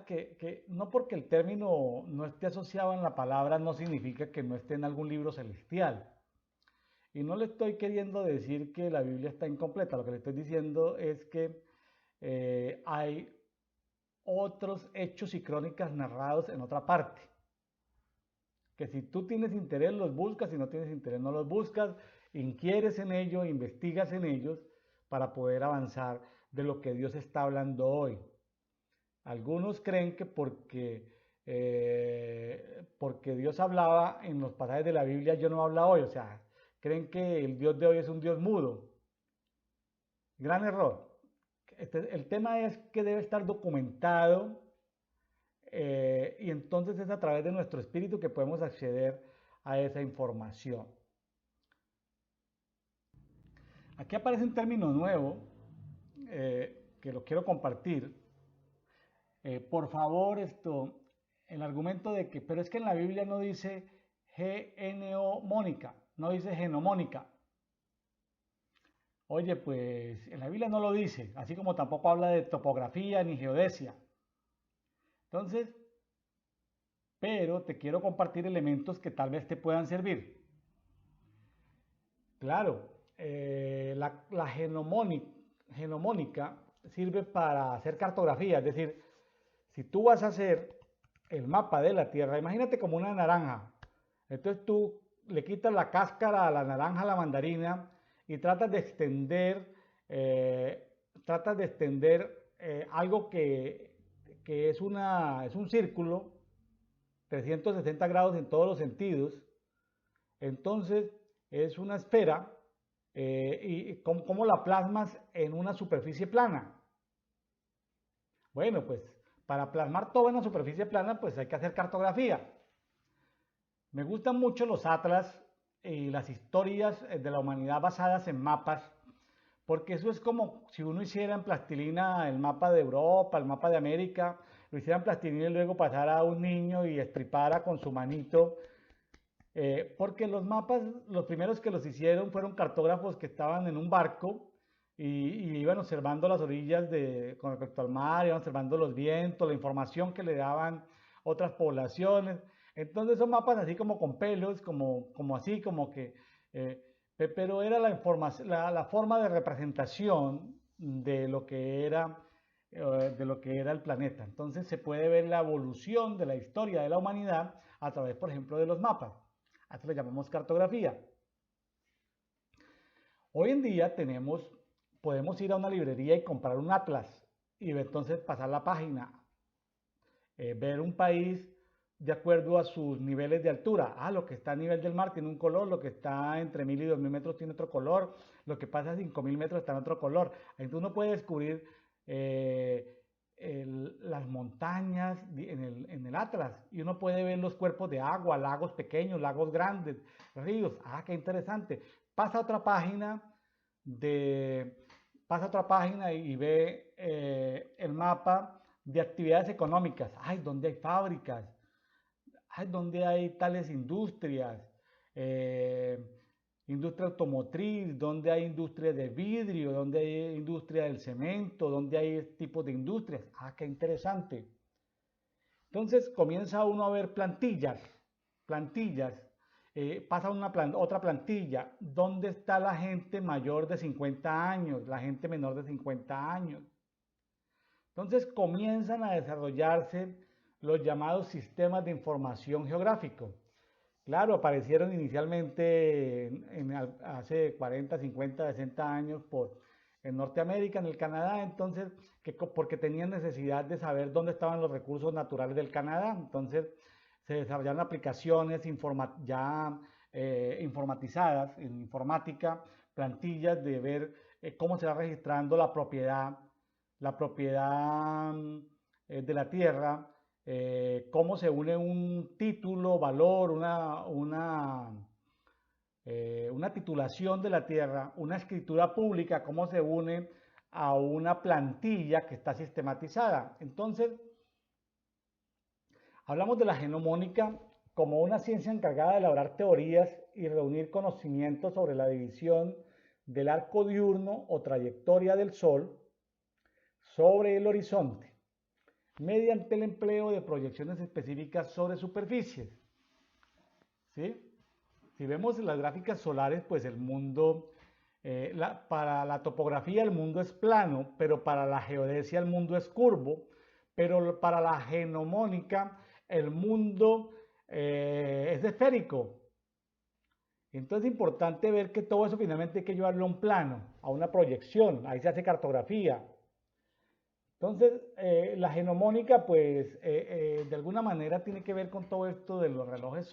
S1: que no porque el término no esté asociado en la palabra no significa que no esté en algún libro celestial. Y no le estoy queriendo decir que la Biblia está incompleta, lo que le estoy diciendo es que hay otros hechos y crónicas narrados en otra parte. Que si tú tienes interés los buscas, si no tienes interés no los buscas, inquieres en ello, investigas en ellos para poder avanzar de lo que Dios está hablando hoy. Algunos creen que porque Dios hablaba en los pasajes de la Biblia, yo no hablo hoy, o sea, creen que el Dios de hoy es un Dios mudo. Gran error. El tema es que debe estar documentado y entonces es a través de nuestro espíritu que podemos acceder a esa información. Aquí aparece un término nuevo que lo quiero compartir. Por favor, el argumento de que, pero es que en la Biblia no dice genomónica, no dice genomónica. Oye, pues en la Biblia no lo dice, así como tampoco habla de topografía ni geodesia. Entonces, pero te quiero compartir elementos que tal vez te puedan servir. Claro, la genomónica sirve para hacer cartografía, es decir, si tú vas a hacer el mapa de la Tierra, imagínate como una naranja. Entonces tú le quitas la cáscara a la naranja, a la mandarina, y eh, tratas de extender algo que es un círculo, 360 grados en todos los sentidos. Entonces es una esfera y ¿cómo la plasmas en una superficie plana? Bueno, pues para plasmar todo en una superficie plana, pues hay que hacer cartografía. Me gustan mucho los atlas y las historias de la humanidad basadas en mapas, porque eso es como si uno hiciera en plastilina el mapa de Europa, el mapa de América, lo hiciera en plastilina y luego pasara a un niño y estripara con su manito. Porque los mapas, los primeros que los hicieron fueron cartógrafos que estaban en un barco y iban observando las orillas con respecto al mar, iban observando los vientos, la información que le daban otras poblaciones. Entonces son mapas así como con pelos, como así, como que, pero era la forma de representación de lo que era el planeta. Entonces se puede ver la evolución de la historia de la humanidad a través, por ejemplo, de los mapas. A esto le llamamos cartografía. Hoy en día podemos ir a una librería y comprar un atlas y entonces pasar la página, ver un país de acuerdo a sus niveles de altura. Lo que está a nivel del mar tiene un color, lo que está entre 1000 y 2000 metros tiene otro color, lo que pasa a 5000 metros está en otro color. Entonces uno puede descubrir las montañas en el Atlas y uno puede ver los cuerpos de agua, lagos pequeños, lagos grandes, ríos. Qué interesante. Pasa a otra página y ve el mapa de actividades económicas. ¿Dónde hay fábricas? ¿Dónde hay tales industrias? Industria automotriz, donde hay industria de vidrio, donde hay industria del cemento, donde hay tipos de industrias. Qué interesante. Entonces comienza uno a ver plantillas, pasa otra plantilla, ¿dónde está la gente mayor de 50 años, la gente menor de 50 años? Entonces comienzan a desarrollarse los llamados sistemas de información geográfico. Claro, aparecieron inicialmente hace 40, 50, 60 años en Norteamérica, en el Canadá, entonces, porque tenían necesidad de saber dónde estaban los recursos naturales del Canadá. Entonces, se desarrollaron aplicaciones informatizadas, en informática, plantillas de ver cómo se va registrando la propiedad de la tierra, cómo se une un título, valor, una titulación de la tierra, una escritura pública, cómo se une a una plantilla que está sistematizada. Entonces, hablamos de la genomónica como una ciencia encargada de elaborar teorías y reunir conocimientos sobre la división del arco diurno o trayectoria del Sol sobre el horizonte, mediante el empleo de proyecciones específicas sobre superficies. ¿Sí? Si vemos las gráficas solares, pues el mundo, para la topografía el mundo es plano, pero para la geodesia el mundo es curvo, pero para la genomónica el mundo es esférico. Entonces es importante ver que todo eso finalmente hay que llevarlo a un plano, a una proyección, ahí se hace cartografía. Entonces, la genomónica, pues, de alguna manera tiene que ver con todo esto de los relojes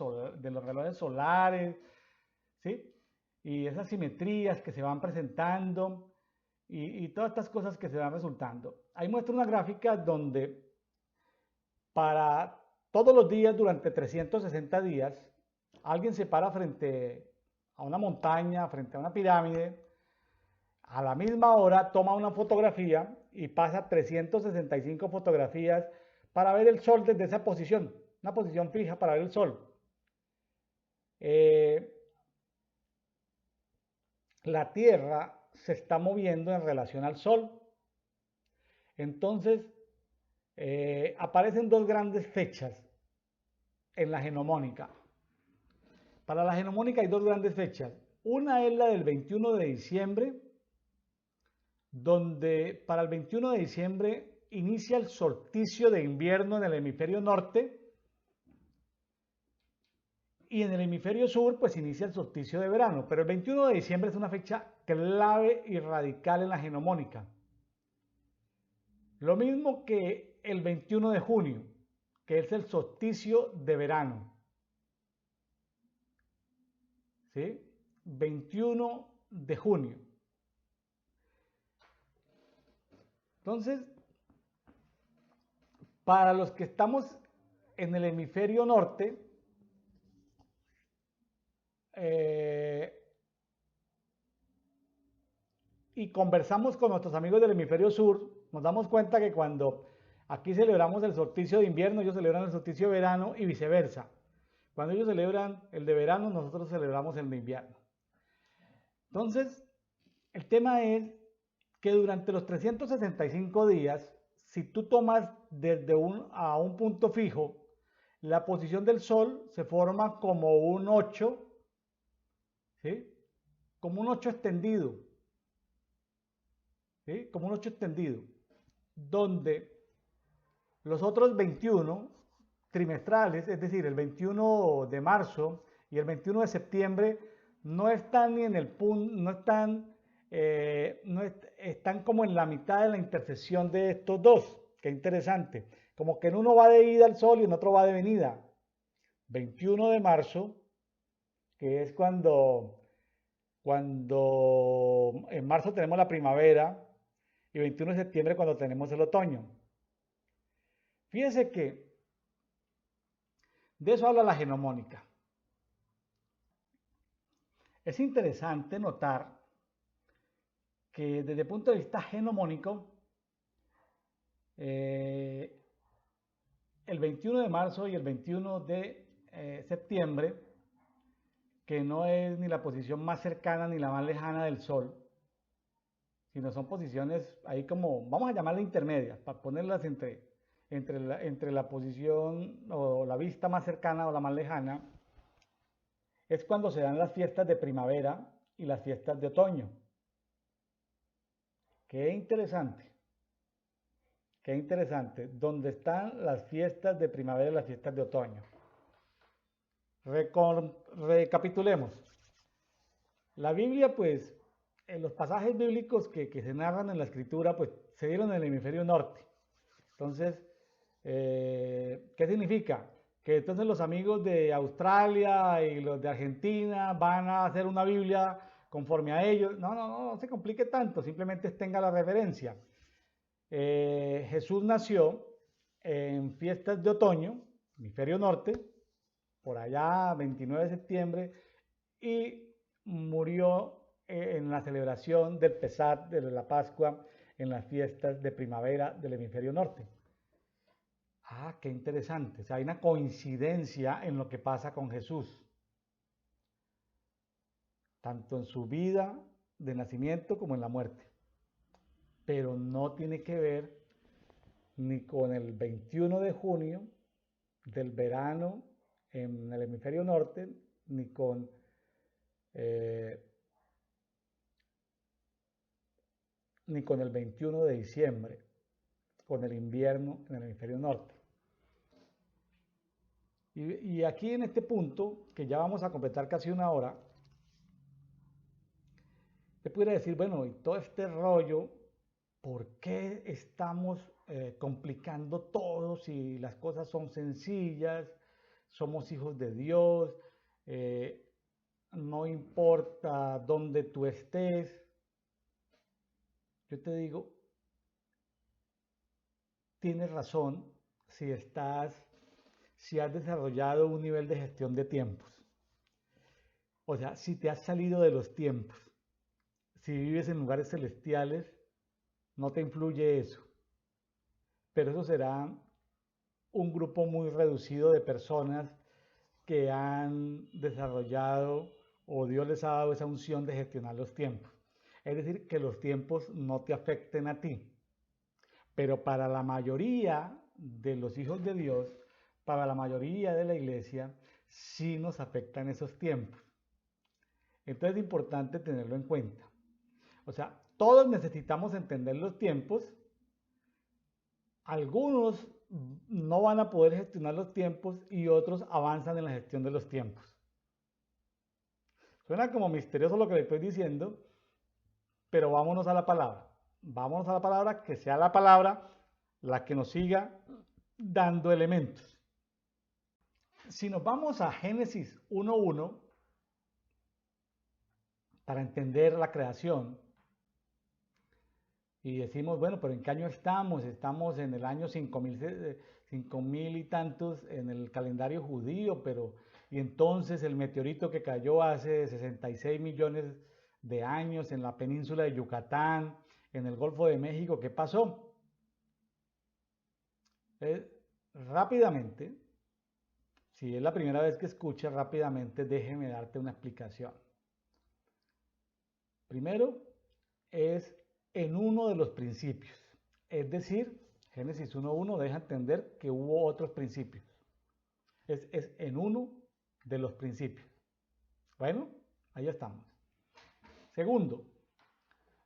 S1: solares, ¿sí? Y esas simetrías que se van presentando y todas estas cosas que se van resultando. Ahí muestra una gráfica donde para todos los días durante 360 días, alguien se para frente a una montaña, frente a una pirámide, a la misma hora toma una fotografía y pasa 365 fotografías para ver el sol desde esa posición, una posición fija para ver el sol. La Tierra se está moviendo en relación al Sol. Entonces, aparecen dos grandes fechas en la genomónica. Para la genomónica hay dos grandes fechas. Una es la del 21 de diciembre, donde para el 21 de diciembre inicia el solsticio de invierno en el hemisferio norte y en el hemisferio sur pues inicia el solsticio de verano. Pero el 21 de diciembre es una fecha clave y radical en la genomónica. Lo mismo que el 21 de junio, que es el solsticio de verano. ¿Sí? 21 de junio. Entonces, para los que estamos en el hemisferio norte, y conversamos con nuestros amigos del hemisferio sur, nos damos cuenta que cuando aquí celebramos el solsticio de invierno, ellos celebran el solsticio de verano y viceversa. Cuando ellos celebran el de verano, nosotros celebramos el de invierno. Entonces, el tema es que durante los 365 días, si tú tomas desde a un punto fijo, la posición del Sol se forma como un 8, ¿sí? Como un 8 extendido, ¿sí? Como un 8 extendido, donde los otros 21 trimestrales, es decir, el 21 de marzo y el 21 de septiembre, no están ni en el punto, están como en la mitad de la intersección de estos dos. Qué interesante. Como que en uno va de ida al Sol y en otro va de venida. 21 de marzo, que es cuando en marzo tenemos la primavera, y 21 de septiembre cuando tenemos el otoño. Fíjense que de eso habla la genomónica. Es interesante notar que desde el punto de vista genomónico, el 21 de marzo y el 21 de septiembre, que no es ni la posición más cercana ni la más lejana del Sol, sino son posiciones ahí como, vamos a llamarlas intermedias, para ponerlas entre la posición o la vista más cercana o la más lejana, es cuando se dan las fiestas de primavera y las fiestas de otoño. Qué interesante, donde están las fiestas de primavera y las fiestas de otoño. Recapitulemos. La Biblia, pues, en los pasajes bíblicos que se narran en la escritura, pues, se dieron en el hemisferio norte. Entonces, ¿qué significa? Que entonces los amigos de Australia y los de Argentina van a hacer una Biblia conforme a ellos. No se complique tanto, simplemente tenga la referencia. Jesús nació en fiestas de otoño, hemisferio norte, por allá 29 de septiembre, y murió en la celebración del Pesat, de la Pascua, en las fiestas de primavera del hemisferio norte. Ah, qué interesante. O sea, hay una coincidencia en lo que pasa con Jesús, tanto en su vida de nacimiento como en la muerte. Pero no tiene que ver ni con el 21 de junio del verano en el hemisferio norte, ni con el 21 de diciembre, con el invierno en el hemisferio norte. Y aquí en este punto, que ya vamos a completar casi una hora, te pudiera decir, bueno, y todo este rollo, ¿por qué estamos complicando todo si las cosas son sencillas? Somos hijos de Dios, no importa dónde tú estés. Yo te digo, tienes razón si has desarrollado un nivel de gestión de tiempos. O sea, si te has salido de los tiempos, si vives en lugares celestiales, no te influye eso. Pero eso será un grupo muy reducido de personas que han desarrollado o Dios les ha dado esa unción de gestionar los tiempos. Es decir, que los tiempos no te afecten a ti. Pero para la mayoría de los hijos de Dios, para la mayoría de la iglesia, sí nos afectan esos tiempos. Entonces es importante tenerlo en cuenta. O sea, todos necesitamos entender los tiempos. Algunos no van a poder gestionar los tiempos y otros avanzan en la gestión de los tiempos. Suena como misterioso lo que le estoy diciendo, pero vámonos a la palabra. Vámonos a la palabra, que sea la palabra la que nos siga dando elementos. Si nos vamos a Génesis 1:1, para entender la creación, y decimos, bueno, pero ¿en qué año estamos? Estamos en el año 5000 y tantos en el calendario judío, pero y entonces el meteorito que cayó hace 66 millones de años en la península de Yucatán, en el Golfo de México, ¿qué pasó? Rápidamente, si es la primera vez que escuchas, rápidamente déjeme darte una explicación. Primero, es en uno de los principios. Es decir, Génesis 1:1 deja entender que hubo otros principios. Es en uno de los principios. Bueno, ahí estamos. Segundo,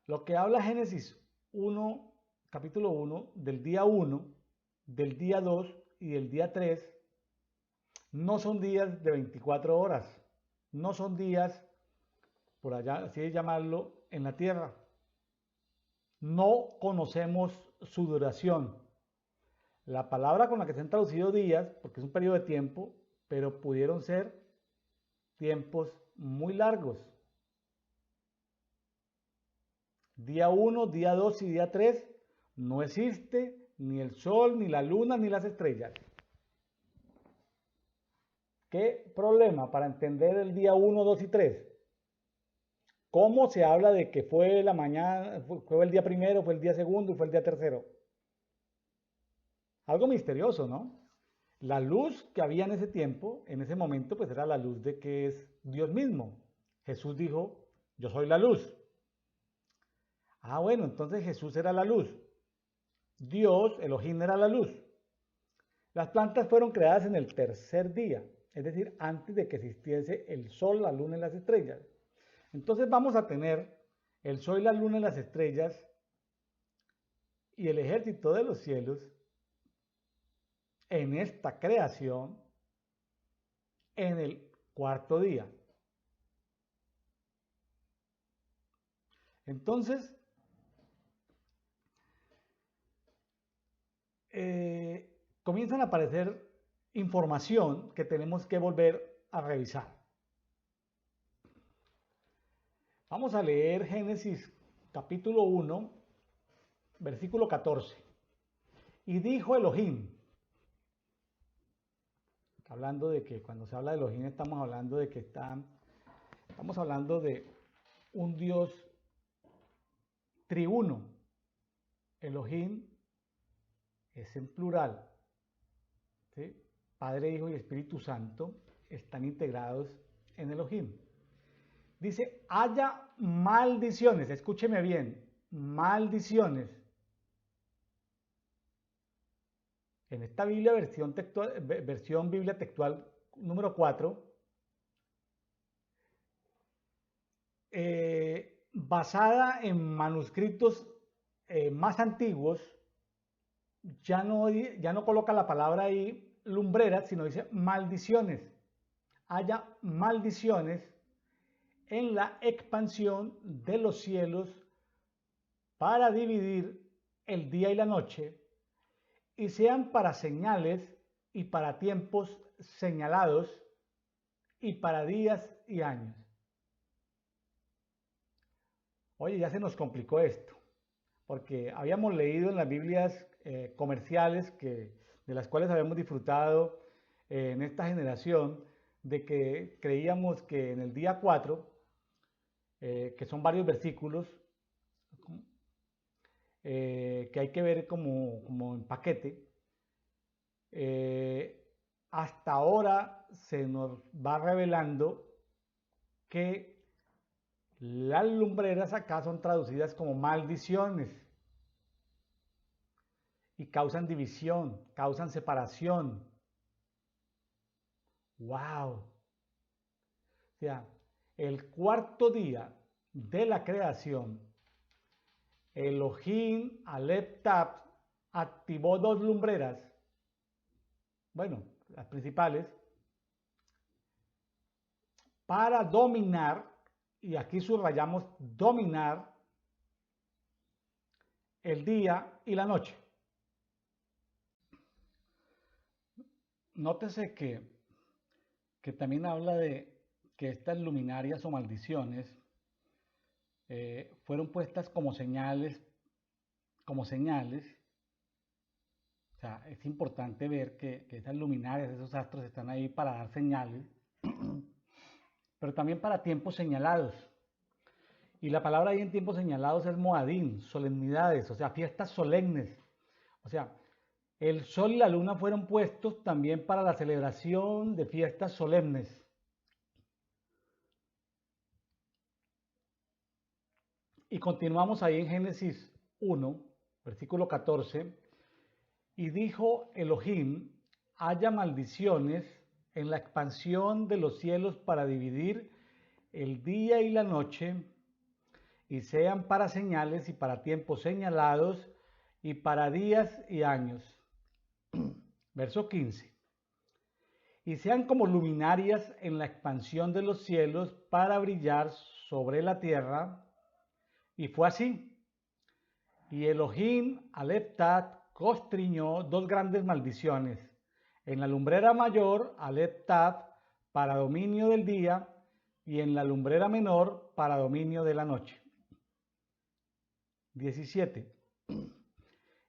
S1: lo que habla Génesis 1, capítulo 1, del día 1, del día 2 y del día 3, no son días de 24 horas. No son días, por allá, así de llamarlo, en la tierra. No conocemos su duración. La palabra con la que se han traducido días, porque es un periodo de tiempo, pero pudieron ser tiempos muy largos. Día 1, día 2 y día 3 no existe ni el sol, ni la luna, ni las estrellas. ¿Qué problema para entender el día 1, 2 y 3? ¿Cómo se habla de que fue la mañana, fue el día primero, fue el día segundo y fue el día tercero? Algo misterioso, ¿no? La luz que había en ese tiempo, en ese momento, pues era la luz de que es Dios mismo. Jesús dijo, yo soy la luz. Ah, bueno, entonces Jesús era la luz. Dios, Elohim, era la luz. Las plantas fueron creadas en el tercer día, es decir, antes de que existiese el sol, la luna y las estrellas. Entonces vamos a tener el sol, la luna y las estrellas y el ejército de los cielos en esta creación en el cuarto día. Entonces, comienzan a aparecer información que tenemos que volver a revisar. Vamos a leer Génesis capítulo 1, versículo 14. Y dijo Elohim, hablando de que cuando se habla de Elohim estamos hablando de que estamos hablando de un Dios triuno. Elohim es en plural, ¿sí? Padre, Hijo y Espíritu Santo están integrados en Elohim. Dice, haya maldiciones, escúcheme bien, maldiciones. En esta Biblia, versión Biblia textual número 4, basada en manuscritos más antiguos, ya no coloca la palabra ahí lumbreras, sino dice maldiciones. Haya maldiciones en la expansión de los cielos para dividir el día y la noche, y sean para señales y para tiempos señalados y para días y años. Oye, ya se nos complicó esto, porque habíamos leído en las Biblias comerciales de las cuales habíamos disfrutado en esta generación, de que creíamos que en el día 4, que son varios versículos, que hay que ver como en paquete, hasta ahora se nos va revelando que Las lumbreras acá son traducidas como maldiciones y causan división, causan separación. ¡Wow! O sea, el cuarto día de la creación, Elohim Aleph Tav activó dos lumbreras, bueno, las principales, para dominar, y aquí subrayamos dominar, el día y la noche. Nótese que también habla de que estas luminarias o maldiciones fueron puestas como señales. O sea, es importante ver que esas luminarias, esos astros están ahí para dar señales, pero también para tiempos señalados. Y la palabra ahí en tiempos señalados es moadín, solemnidades, o sea, fiestas solemnes. O sea, el sol y la luna fueron puestos también para la celebración de fiestas solemnes. Y continuamos ahí en Génesis 1, versículo 14. Y dijo Elohim, haya maldiciones en la expansión de los cielos para dividir el día y la noche, y sean para señales y para tiempos señalados y para días y años. Verso 15. Y sean como luminarias en la expansión de los cielos para brillar sobre la tierra. Y fue así. Y Elohim Aleph Tav constriñó dos grandes maldiciones. En la lumbrera mayor, Aleph Tav, para dominio del día, y en la lumbrera menor, para dominio de la noche. 17.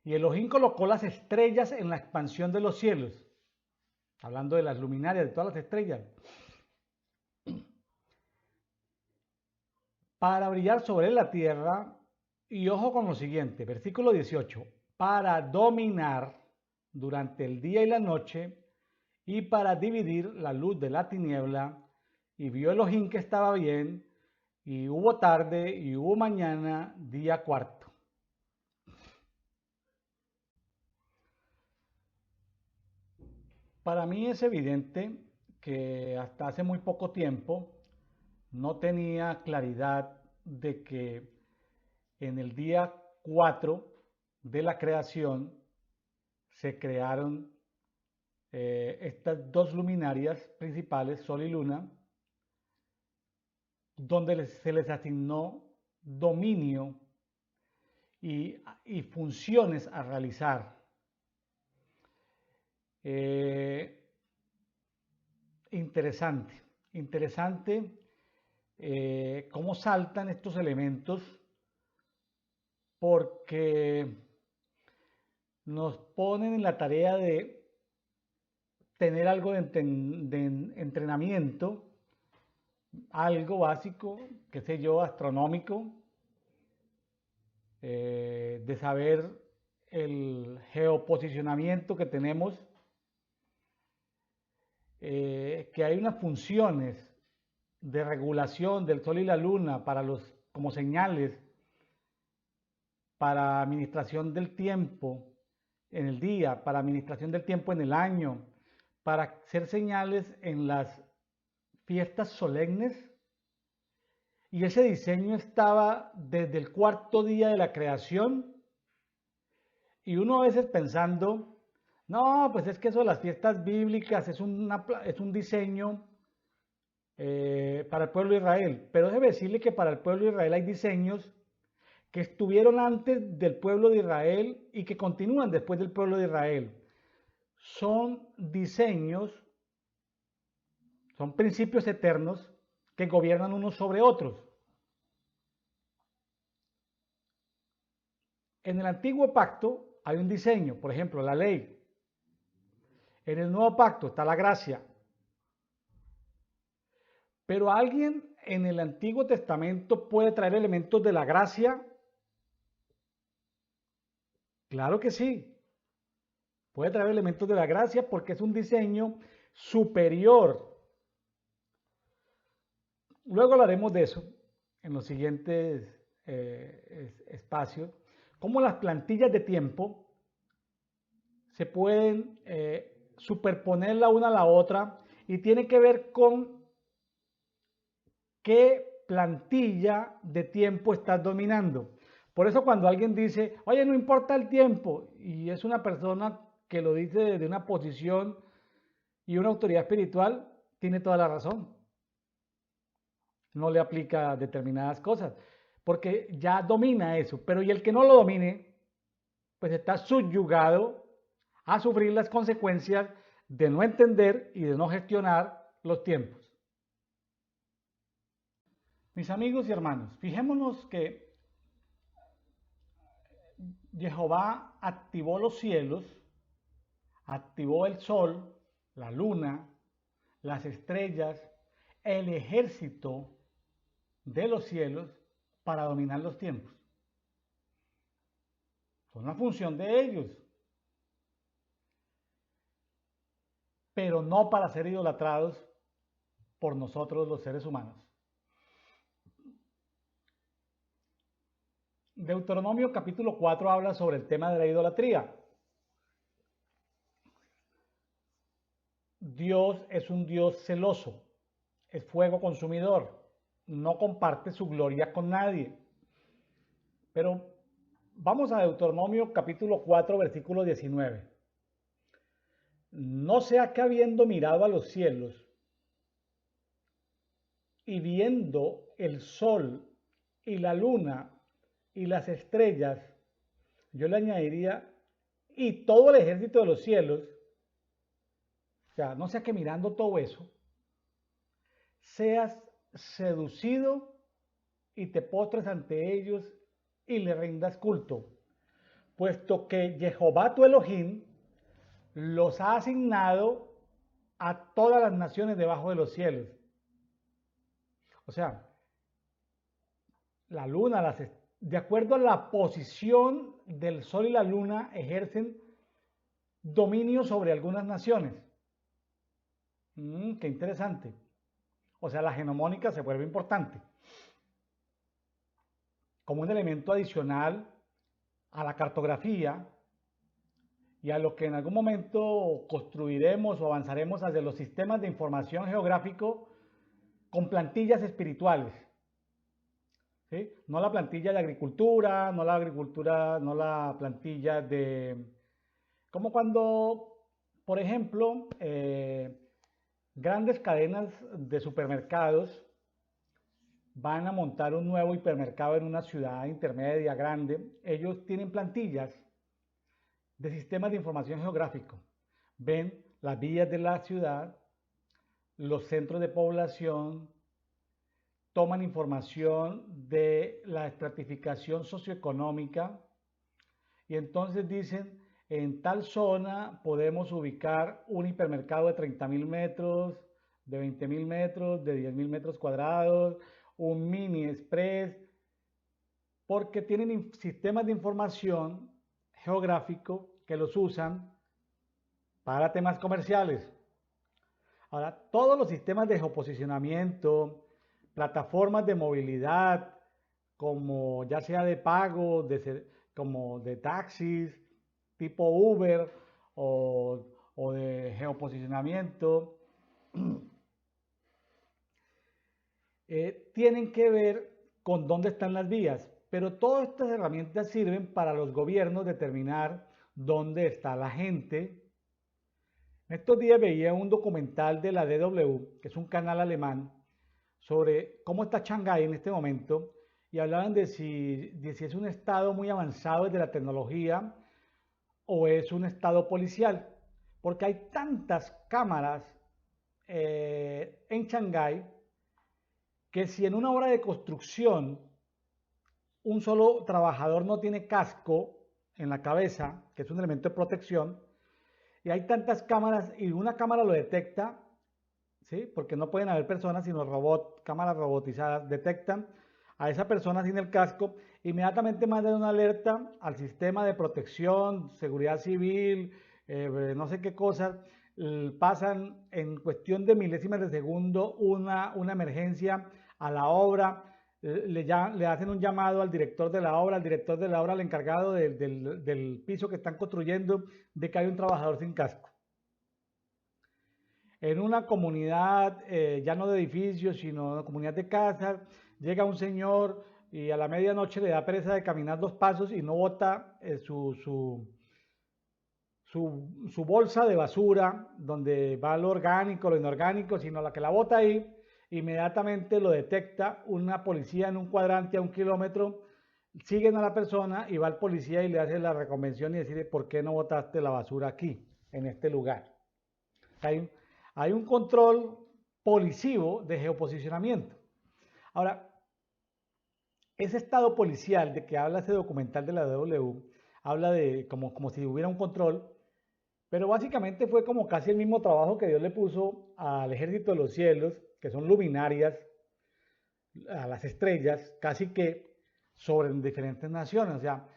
S1: Y Elohim colocó las estrellas en la expansión de los cielos, hablando de las luminarias, de todas las estrellas, para brillar sobre la tierra. Y ojo con lo siguiente, versículo 18, para dominar durante el día y la noche y para dividir la luz de la tiniebla. Y vio Elohim que estaba bien, y hubo tarde y hubo mañana, día cuarto. Para mí es evidente que hasta hace muy poco tiempo no tenía claridad de que en el día 4 de la creación se crearon estas dos luminarias principales, Sol y Luna, donde se les asignó dominio y funciones a realizar. Interesante cómo saltan estos elementos, porque nos ponen en la tarea de tener algo de entrenamiento, algo básico, qué sé yo, astronómico, de saber el geoposicionamiento que tenemos, que hay unas funciones de regulación del Sol y la Luna como señales para administración del tiempo en el día, para administración del tiempo en el año, para ser señales en las fiestas solemnes. Y ese diseño estaba desde el cuarto día de la creación. Y uno a veces pensando, no, pues es que eso de las fiestas bíblicas es un diseño para el pueblo de Israel. Pero debe decirle que para el pueblo de Israel hay diseños que estuvieron antes del pueblo de Israel y que continúan después del pueblo de Israel. Son diseños, son principios eternos que gobiernan unos sobre otros. En el antiguo pacto hay un diseño, por ejemplo, la ley. En el nuevo pacto está la gracia. Pero alguien en el Antiguo Testamento puede traer elementos de la gracia. Claro que sí. Puede traer elementos de la gracia porque es un diseño superior. Luego hablaremos de eso. en los siguientes espacios cómo las plantillas de tiempo se pueden superponer la una a la otra y tiene que ver con qué plantilla de tiempo estás dominando. Por eso cuando alguien dice, oye, no importa el tiempo, y es una persona que lo dice desde una posición y una autoridad espiritual, tiene toda la razón. No le aplica determinadas cosas, porque ya domina eso. Pero y el que no lo domine, pues está subyugado a sufrir las consecuencias de no entender y de no gestionar los tiempos. Mis amigos y hermanos, fijémonos que Jehová activó los cielos, activó el sol, la luna, las estrellas, el ejército de los cielos para dominar los tiempos. Son una función de ellos, pero no para ser idolatrados por nosotros los seres humanos. Deuteronomio capítulo 4 habla sobre el tema de la idolatría. Dios es un Dios celoso, es fuego consumidor, no comparte su gloria con nadie. Pero vamos a Deuteronomio capítulo 4 versículo 19. No sea que habiendo mirado a los cielos y viendo el sol y la luna y las estrellas, yo le añadiría, y todo el ejército de los cielos, o sea, no sea que mirando todo eso, seas seducido y te postres ante ellos y le rindas culto, puesto que Jehová tu Elohim los ha asignado a todas las naciones debajo de los cielos. O sea, la luna, de acuerdo a la posición del sol y la luna, ejercen dominio sobre algunas naciones. Qué interesante. O sea, la genomónica se vuelve importante como un elemento adicional a la cartografía y a lo que en algún momento construiremos o avanzaremos hacia los sistemas de información geográfico con plantillas espirituales. ¿Sí? No la plantilla de agricultura, no la plantilla de... Como cuando, por ejemplo, grandes cadenas de supermercados van a montar un nuevo hipermercado en una ciudad intermedia, grande. Ellos tienen plantillas de sistemas de información geográfico. Ven las vías de la ciudad, los centros de población, toman información de la estratificación socioeconómica y entonces dicen, en tal zona podemos ubicar un hipermercado de 30.000 metros, de 20.000 metros, de 10.000 metros cuadrados, un mini express, porque tienen sistemas de información geográfico que los usan para temas comerciales. Ahora, todos los sistemas de geoposicionamiento, plataformas de movilidad, como ya sea de pago, como de taxis, tipo Uber o de geoposicionamiento, tienen que ver con dónde están las vías, pero todas estas herramientas sirven para los gobiernos determinar dónde está la gente. Estos días veía un documental de la DW, que es un canal alemán, sobre cómo está Shanghái en este momento, y hablaban de si es un estado muy avanzado desde la tecnología o es un estado policial, porque hay tantas cámaras en Shanghái que si en una obra de construcción un solo trabajador no tiene casco en la cabeza, que es un elemento de protección, y hay tantas cámaras y una cámara lo detecta, ¿sí? Porque no pueden haber personas sino cámaras robotizadas, detectan a esa persona sin el casco, inmediatamente mandan una alerta al sistema de protección, seguridad civil, no sé qué cosas, pasan en cuestión de milésimas de segundo una emergencia a la obra, le hacen un llamado al director de la obra, al encargado del piso que están construyendo, de que hay un trabajador sin casco. En una comunidad, ya no de edificios, sino una comunidad de casas, llega un señor y a la medianoche le da pereza de caminar 2 pasos y no bota su bolsa de basura, donde va lo orgánico, lo inorgánico, sino la que la bota ahí, inmediatamente lo detecta una policía en un cuadrante a 1 kilómetro, siguen a la persona y va el policía y le hace la reconvención y decide por qué no botaste la basura aquí, en este lugar. Hay un control policivo de geoposicionamiento. Ahora, ese estado policial de que habla ese documental de la DW, habla de como si hubiera un control, pero básicamente fue como casi el mismo trabajo que Dios le puso al ejército de los cielos, que son luminarias, a las estrellas, casi que sobre diferentes naciones. O sea,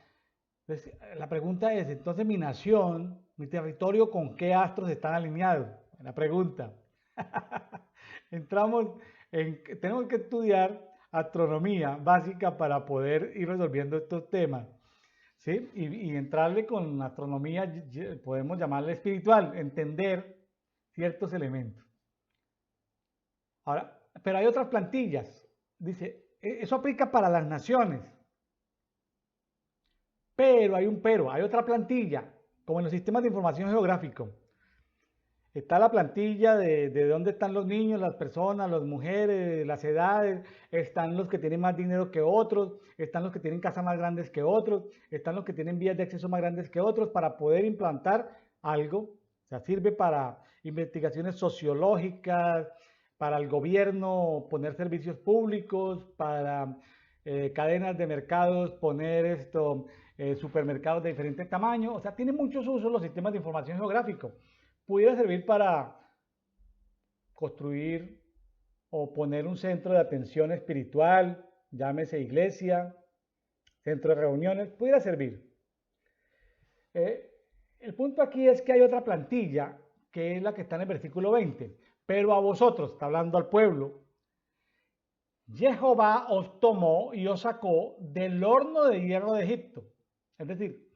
S1: pues, la pregunta es, entonces mi nación, mi territorio, ¿con qué astros están alineados? La pregunta. Tenemos que estudiar astronomía básica para poder ir resolviendo estos temas. ¿Sí? Y entrarle con astronomía, podemos llamarle espiritual, entender ciertos elementos. Ahora, pero hay otras plantillas. Dice, eso aplica para las naciones. Pero hay otra plantilla, como en los sistemas de información geográfico. Está la plantilla de dónde están los niños, las personas, las mujeres, las edades, están los que tienen más dinero que otros, están los que tienen casas más grandes que otros, están los que tienen vías de acceso más grandes que otros para poder implantar algo. O sea, sirve para investigaciones sociológicas, para el gobierno poner servicios públicos, para cadenas de mercados poner supermercados de diferentes tamaños. O sea, tiene muchos usos los sistemas de información geográfico. Pudiera servir para construir o poner un centro de atención espiritual, llámese iglesia, centro de reuniones, pudiera servir. El punto aquí es que hay otra plantilla, que es la que está en el versículo 20. Pero a vosotros, está hablando al pueblo, Jehová os tomó y os sacó del horno de hierro de Egipto. Es decir,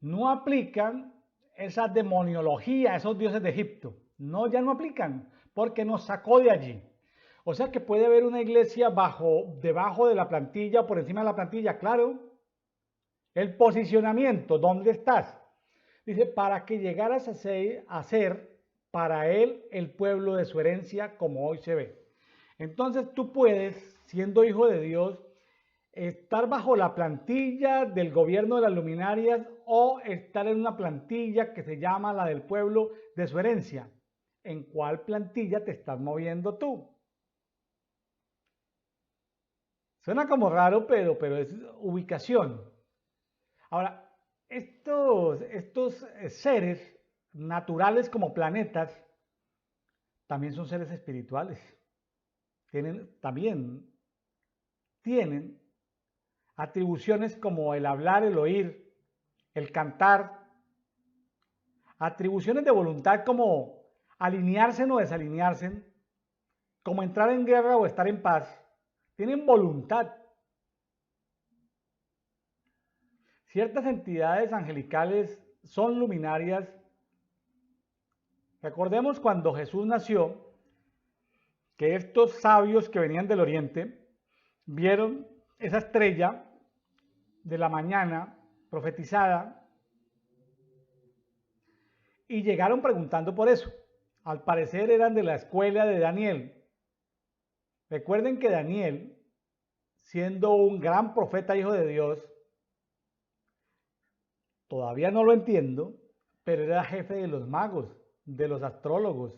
S1: no aplican esa demoniología, esos dioses de Egipto. No, ya no aplican, porque nos sacó de allí. O sea que puede haber una iglesia debajo de la plantilla o por encima de la plantilla, claro. El posicionamiento, ¿dónde estás? Dice, para que llegaras a ser para él el pueblo de su herencia, como hoy se ve. Entonces tú puedes, siendo hijo de Dios, estar bajo la plantilla del gobierno de las luminarias o estar en una plantilla que se llama la del pueblo de su herencia. ¿En cuál plantilla te estás moviendo tú? Suena como raro, pero es ubicación. Ahora, estos seres naturales como planetas también son seres espirituales. Tienen atribuciones como el hablar, el oír, el cantar, atribuciones de voluntad como alinearse o desalinearse, como entrar en guerra o estar en paz. Tienen voluntad. Ciertas entidades angelicales son luminarias. Recordemos cuando Jesús nació, que estos sabios que venían del oriente vieron esa estrella de la mañana profetizada y llegaron preguntando por eso. Al parecer eran de la escuela de Daniel. Recuerden que Daniel, siendo un gran profeta hijo de Dios, todavía no lo entiendo, pero era jefe de los magos, de los astrólogos.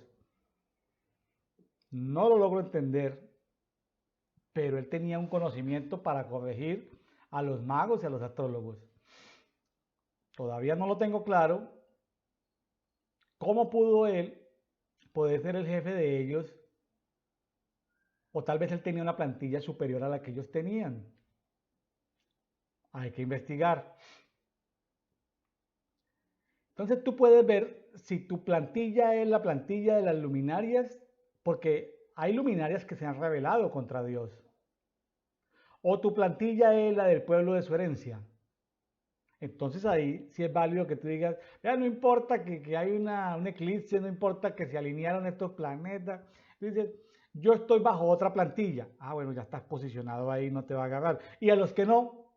S1: No lo logro entender, pero él tenía un conocimiento para corregir a los magos y a los astrólogos. Todavía no lo tengo claro. ¿Cómo pudo él poder ser el jefe de ellos? O tal vez él tenía una plantilla superior a la que ellos tenían. Hay que investigar. Entonces tú puedes ver si tu plantilla es la plantilla de las luminarias, porque hay luminarias que se han rebelado contra Dios. o tu plantilla es la del pueblo de su herencia. Entonces ahí sí es válido que tú digas, ya no importa que hay un eclipse, no importa que se alinearon estos planetas. Tú dices, yo estoy bajo otra plantilla. Ah, bueno, ya estás posicionado ahí, no te va a agarrar. Y a los que no,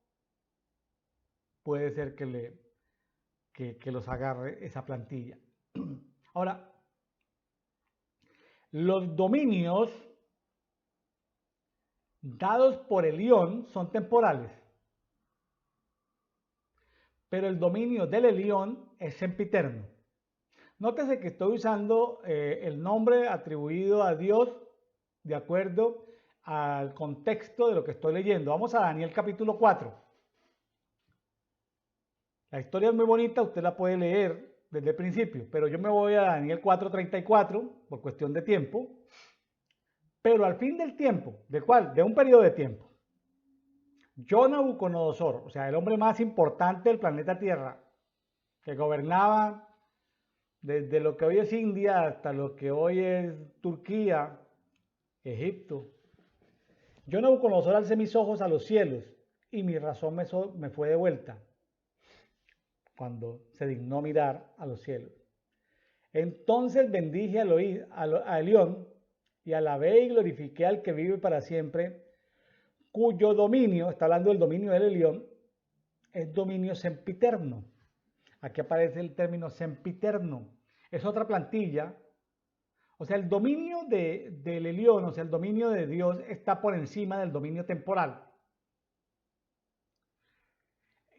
S1: puede ser que los agarre esa plantilla. Ahora, los dominios dados por Elión son temporales, pero el dominio del Elión es sempiterno. Nótese que estoy usando el nombre atribuido a Dios de acuerdo al contexto de lo que estoy leyendo. Vamos a Daniel capítulo 4. La historia es muy bonita, usted la puede leer desde el principio, pero yo me voy a Daniel 4:34 por cuestión de tiempo. Pero al fin del tiempo, ¿de cuál? De un periodo de tiempo. Yo, Nabucodonosor, o sea, el hombre más importante del planeta Tierra, que gobernaba desde lo que hoy es India hasta lo que hoy es Turquía, Egipto. Yo, Nabucodonosor, alcé mis ojos a los cielos y mi razón me fue de vuelta cuando se dignó mirar a los cielos. Entonces bendije a Elión y alabé y glorifiqué al que vive para siempre, cuyo dominio, está hablando del dominio del Elión, es dominio sempiterno. Aquí aparece el término sempiterno. Es otra plantilla. O sea, el dominio del Elión, o sea, el dominio de Dios está por encima del dominio temporal.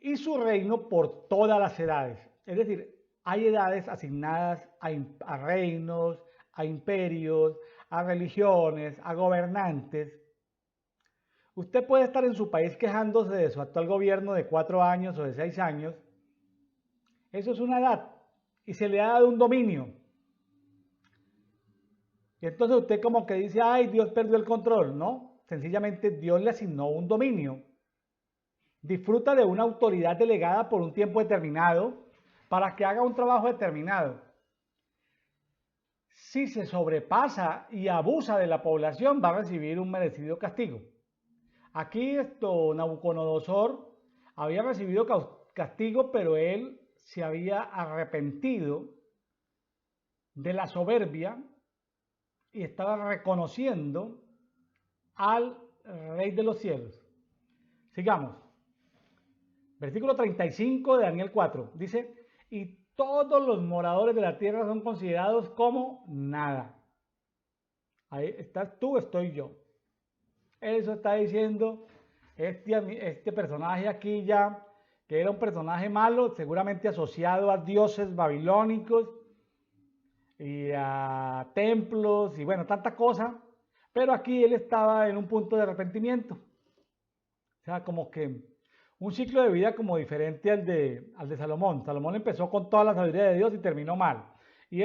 S1: Y su reino por todas las edades. Es decir, hay edades asignadas a reinos, a imperios, a religiones, a gobernantes. Usted puede estar en su país quejándose de su actual gobierno de 4 años o de 6 años. Eso es una edad y se le ha dado un dominio. Y entonces usted como que dice, ay, Dios perdió el control. No, sencillamente Dios le asignó un dominio. Disfruta de una autoridad delegada por un tiempo determinado para que haga un trabajo determinado. Si se sobrepasa y abusa de la población, va a recibir un merecido castigo. Aquí Nabucodonosor había recibido castigo, pero él se había arrepentido de la soberbia y estaba reconociendo al Rey de los cielos. Sigamos. Versículo 35 de Daniel 4. Dice, y todos los moradores de la tierra son considerados como nada. Ahí estás tú, estoy yo. Eso está diciendo este personaje aquí ya, que era un personaje malo, seguramente asociado a dioses babilónicos y a templos y bueno, tanta cosa. Pero aquí él estaba en un punto de arrepentimiento. O sea, como que un ciclo de vida como diferente al de Salomón. Salomón empezó con toda la sabiduría de Dios y terminó mal. Y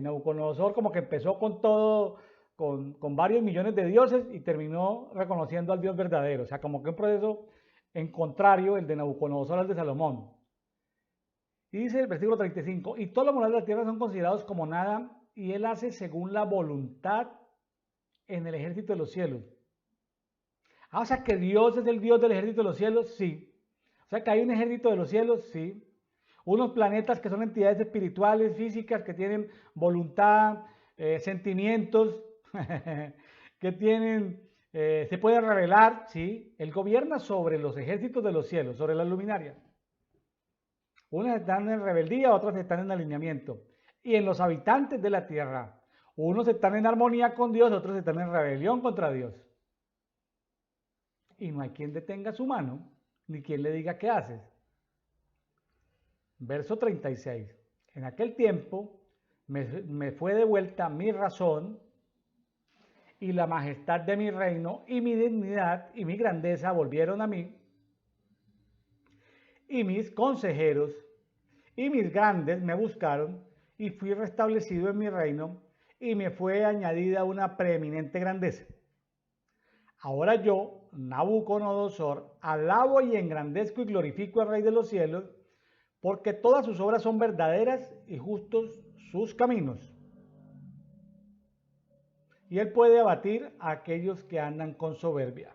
S1: Nabucodonosor como que empezó con todo, con varios millones de dioses y terminó reconociendo al Dios verdadero. O sea, como que un proceso en contrario el de Nabucodonosor al de Salomón. Y dice el versículo 35, y todos los morales de la tierra son considerados como nada, y él hace según la voluntad en el ejército de los cielos. Ah, o sea que Dios es el Dios del ejército de los cielos, sí. O sea que hay un ejército de los cielos, sí. Unos planetas que son entidades espirituales, físicas, que tienen voluntad, sentimientos, que tienen, se pueden revelar, sí. Él gobierna sobre los ejércitos de los cielos, sobre las luminarias. Unas están en rebeldía, otras están en alineamiento. Y en los habitantes de la tierra, unos están en armonía con Dios, otros están en rebelión contra Dios. Y no hay quien detenga su mano, ni quien le diga qué haces. Verso 36. En aquel tiempo me fue de vuelta mi razón y la majestad de mi reino y mi dignidad y mi grandeza volvieron a mí. Y mis consejeros y mis grandes me buscaron y fui restablecido en mi reino y me fue añadida una preeminente grandeza. Ahora yo, Nabucodonosor, alabo y engrandezco y glorifico al Rey de los cielos, porque todas sus obras son verdaderas y justos sus caminos. Y él puede abatir a aquellos que andan con soberbia.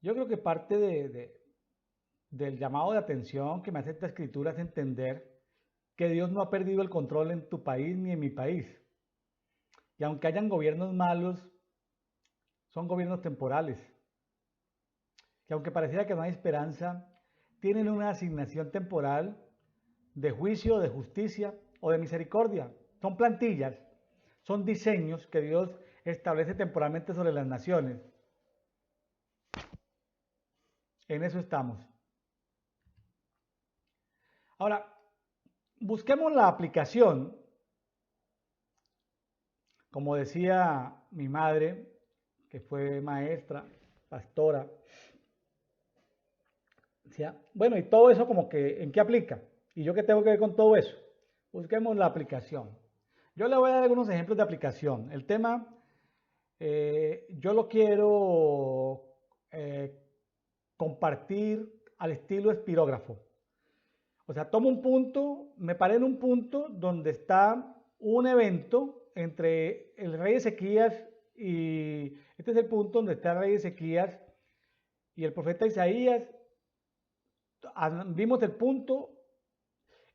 S1: Yo creo que parte del llamado de atención que me hace esta escritura es entender que Dios no ha perdido el control en tu país ni en mi país. Y aunque hayan gobiernos malos, son gobiernos temporales. Que aunque pareciera que no hay esperanza, tienen una asignación temporal de juicio, de justicia o de misericordia. Son plantillas, son diseños que Dios establece temporalmente sobre las naciones. En eso estamos. Ahora, busquemos la aplicación. Como decía mi madre, que fue maestra, pastora, decía, bueno, y todo eso como que, ¿en qué aplica? ¿Y yo qué tengo que ver con todo eso? Busquemos la aplicación. Yo le voy a dar algunos ejemplos de aplicación. El tema, yo lo quiero compartir al estilo espirógrafo. O sea, tomo un punto, me paré en un punto donde está un evento entre el rey Ezequías y este es el punto donde está el rey Ezequías y el profeta Isaías. Vimos el punto,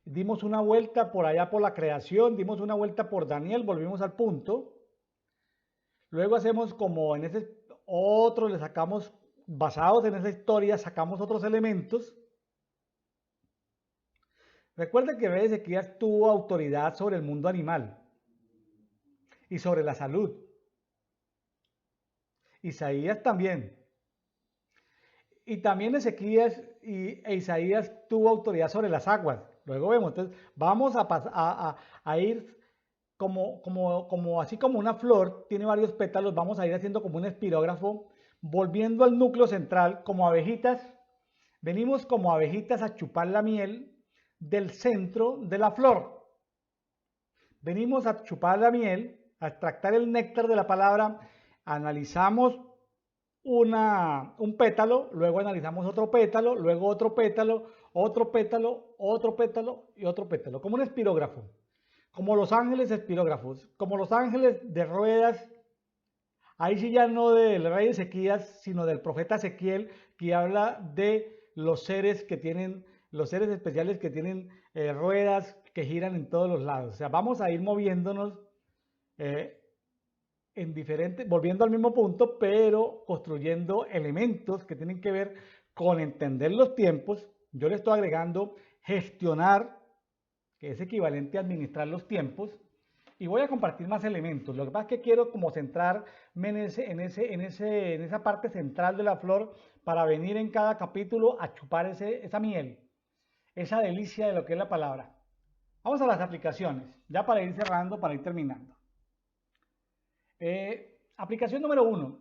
S1: dimos una vuelta por allá por la creación, dimos una vuelta por Daniel, volvimos al punto. Luego hacemos como en ese otro, le sacamos, basados en esa historia, sacamos otros elementos. Recuerden que el rey Ezequías tuvo autoridad sobre el mundo animal y sobre la salud. Isaías también. Y también Ezequías e Isaías tuvo autoridad sobre las aguas. Luego vemos, entonces vamos a ir así como una flor tiene varios pétalos, vamos a ir haciendo como un espirógrafo, volviendo al núcleo central, como abejitas. Venimos como abejitas a chupar la miel del centro de la flor. Venimos a chupar la miel, a extractar el néctar de la palabra, analizamos un pétalo, luego analizamos otro pétalo, luego otro pétalo, otro pétalo, otro pétalo y otro pétalo, como un espirógrafo, como los ángeles espirógrafos, como los ángeles de ruedas, ahí sí ya no del rey Ezequías, sino del profeta Ezequiel, que habla de los seres que tienen, los seres especiales que tienen ruedas que giran en todos los lados. O sea, vamos a ir moviéndonos en diferentes, volviendo al mismo punto, pero construyendo elementos que tienen que ver con entender los tiempos. Yo le estoy agregando gestionar, que es equivalente a administrar los tiempos, y voy a compartir más elementos. Lo que pasa es que quiero como centrarme en esa parte central de la flor para venir en cada capítulo a chupar esa miel, esa delicia de lo que es la palabra. Vamos a las aplicaciones, ya para ir cerrando, para ir terminando. Aplicación número 1,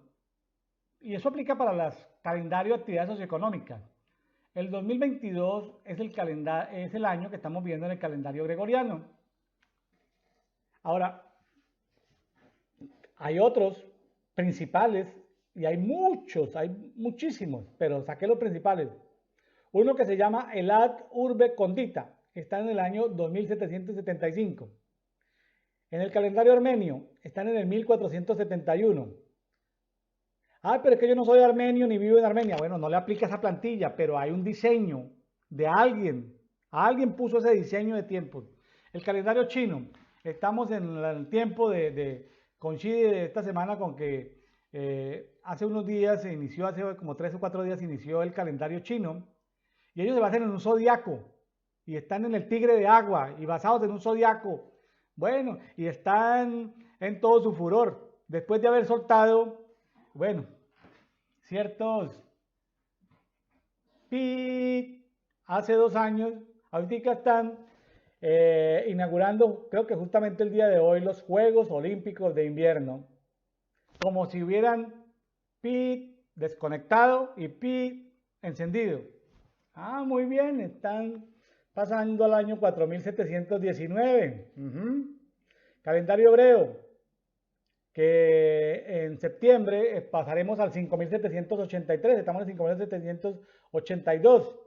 S1: y eso aplica para los calendarios de actividades socioeconómicas. El 2022 es el año que estamos viendo en el calendario gregoriano. Ahora, hay otros principales, y hay muchos, hay muchísimos, pero saqué los principales. Uno que se llama el Ad Urbe Condita, está en el año 2775. En el calendario armenio están en el 1471. Ah, pero es que yo no soy armenio ni vivo en Armenia. Bueno, no le aplica esa plantilla, pero hay un diseño de alguien. Alguien puso ese diseño de tiempos. El calendario chino. Estamos en el tiempo coincide esta semana con que hace unos días se inició, hace como 3 o 4 días se inició el calendario chino. Y ellos se basan en un zodiaco. Y están en el tigre de agua y basados en un zodiaco. Bueno, y están en todo su furor. Después de haber soltado, bueno, ciertos hace 2 años, ahorita están inaugurando, creo que justamente el día de hoy, los Juegos Olímpicos de Invierno, como si hubieran desconectado y encendido. Ah, muy bien, están pasando al año 4719. Calendario hebreo, que en septiembre pasaremos al 5783, estamos en 5782.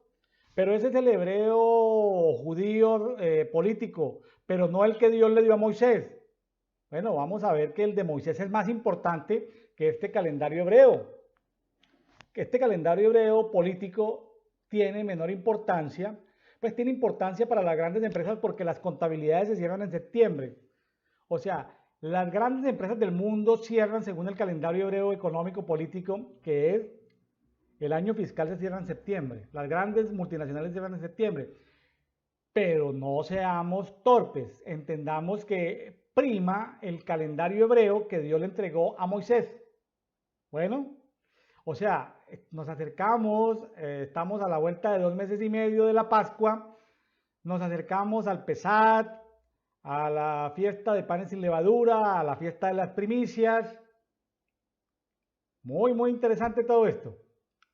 S1: Pero ese es el hebreo judío político, pero no el que Dios le dio a Moisés. Bueno, vamos a ver que el de Moisés es más importante que este calendario hebreo. este calendario hebreo político tiene menor importancia, pues tiene importancia para las grandes empresas porque las contabilidades se cierran en septiembre. O sea, las grandes empresas del mundo cierran según el calendario hebreo económico político, que es el año fiscal se cierra en septiembre. Las grandes multinacionales cierran en septiembre. Pero no seamos torpes, entendamos que prima el calendario hebreo que Dios le entregó a Moisés. Bueno, o sea, nos acercamos, estamos a la vuelta de 2 meses y medio de la Pascua, nos acercamos al Pesat, a la fiesta de panes sin levadura, a la fiesta de las primicias. Muy interesante todo esto.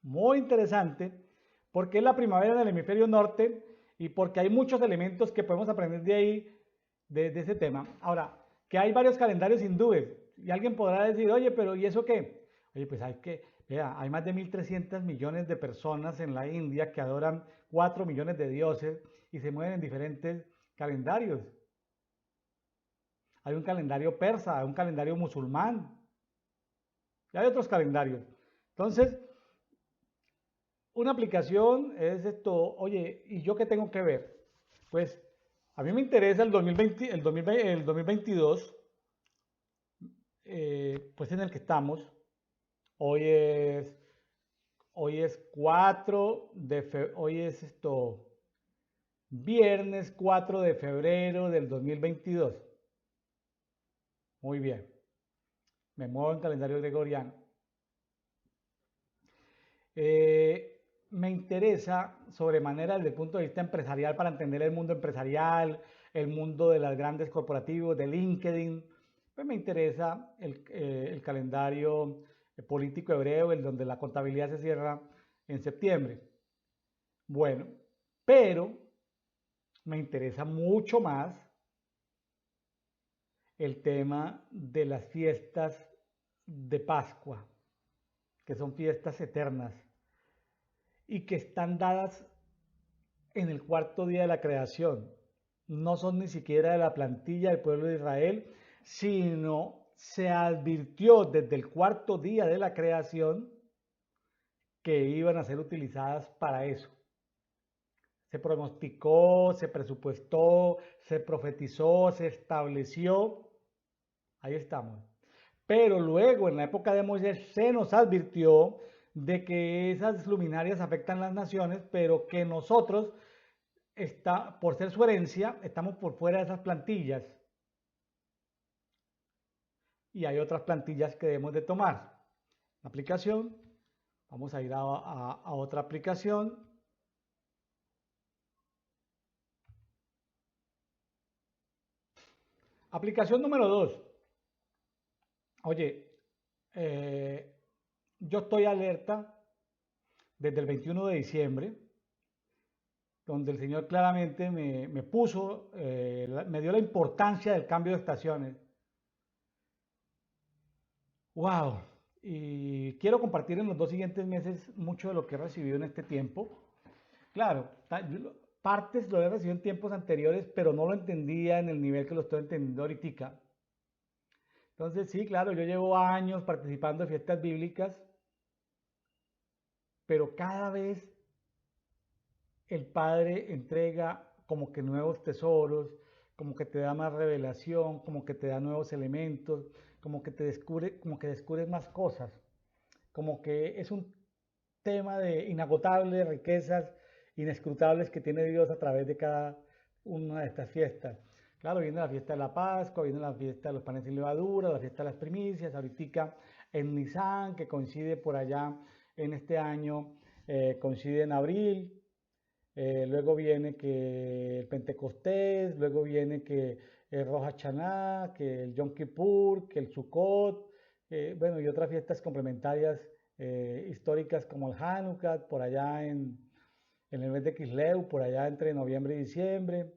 S1: Muy interesante porque es la primavera del hemisferio norte y porque hay muchos elementos que podemos aprender de ahí, de ese tema. Ahora, que hay varios calendarios hindúes y alguien podrá decir, oye, pero ¿y eso qué? Oye, pues vea, hay más de 1.300 millones de personas en la India que adoran 4 millones de dioses y se mueven en diferentes calendarios. Hay un calendario persa, hay un calendario musulmán, y hay otros calendarios. Entonces, una aplicación es esto, oye, ¿y yo qué tengo que ver? Pues a mí me interesa el 2020, el 2022, pues en el que estamos. Hoy es, hoy es 4 de febrero, hoy es viernes 4 de febrero del 2022. Muy bien, me muevo en calendario gregoriano. Me interesa sobremanera desde el punto de vista empresarial para entender el mundo empresarial, el mundo de las grandes corporativos, de LinkedIn. Pues me interesa el calendario político hebreo, el donde la contabilidad se cierra en septiembre. Bueno, pero me interesa mucho más el tema de las fiestas de Pascua, que son fiestas eternas y que están dadas en el cuarto día de la creación. No son ni siquiera de la plantilla del pueblo de Israel, sino se advirtió desde el cuarto día de la creación que iban a ser utilizadas para eso. Se pronosticó, se presupuestó, se profetizó, se estableció. Ahí estamos. Pero luego, en la época de Moisés, se nos advirtió de que esas luminarias afectan las naciones, pero que nosotros, por ser su herencia, estamos por fuera de esas plantillas. Y hay otras plantillas que debemos de tomar. La aplicación, vamos a ir a otra aplicación. Aplicación número 2. Oye, yo estoy alerta desde el 21 de diciembre, donde el Señor claramente me puso, me dio la importancia del cambio de estaciones. ¡Wow! Y quiero compartir en los 2 siguientes meses mucho de lo que he recibido en este tiempo. Claro, partes lo he recibido en tiempos anteriores, pero no lo entendía en el nivel que lo estoy entendiendo ahorita. Entonces, sí, claro, yo llevo años participando de fiestas bíblicas, pero cada vez el Padre entrega como que nuevos tesoros, como que te da más revelación, como que te da nuevos elementos, como que descubres más cosas, como que es un tema de inagotables riquezas inescrutables que tiene Dios a través de cada una de estas fiestas. Claro, viene la fiesta de la Pascua, viene la fiesta de los panes sin levadura, la fiesta de las primicias, ahorita en Nisan, que coincide por allá en este año, coincide en abril. Luego viene que el Pentecostés, luego viene que el Rosh Hashanah, que el Yom Kippur, que el Sukkot, bueno, y otras fiestas complementarias históricas como el Hanukkah, por allá en el mes de Kislev, por allá entre noviembre y diciembre,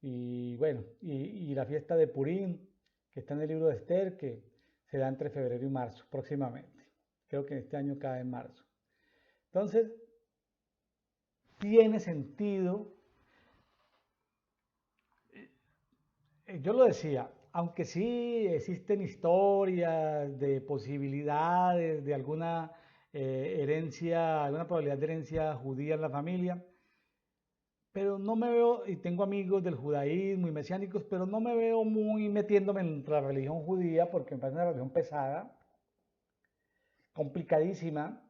S1: y bueno, y la fiesta de Purim, que está en el libro de Esther, que se da entre febrero y marzo próximamente. Creo que este año cae en marzo. Entonces, tiene sentido. Yo lo decía, aunque sí existen historias de posibilidades de alguna hay una probabilidad de herencia judía en la familia, pero no me veo, y tengo amigos del judaísmo y mesiánicos, pero no me veo muy metiéndome en la religión judía porque me parece una religión pesada, complicadísima.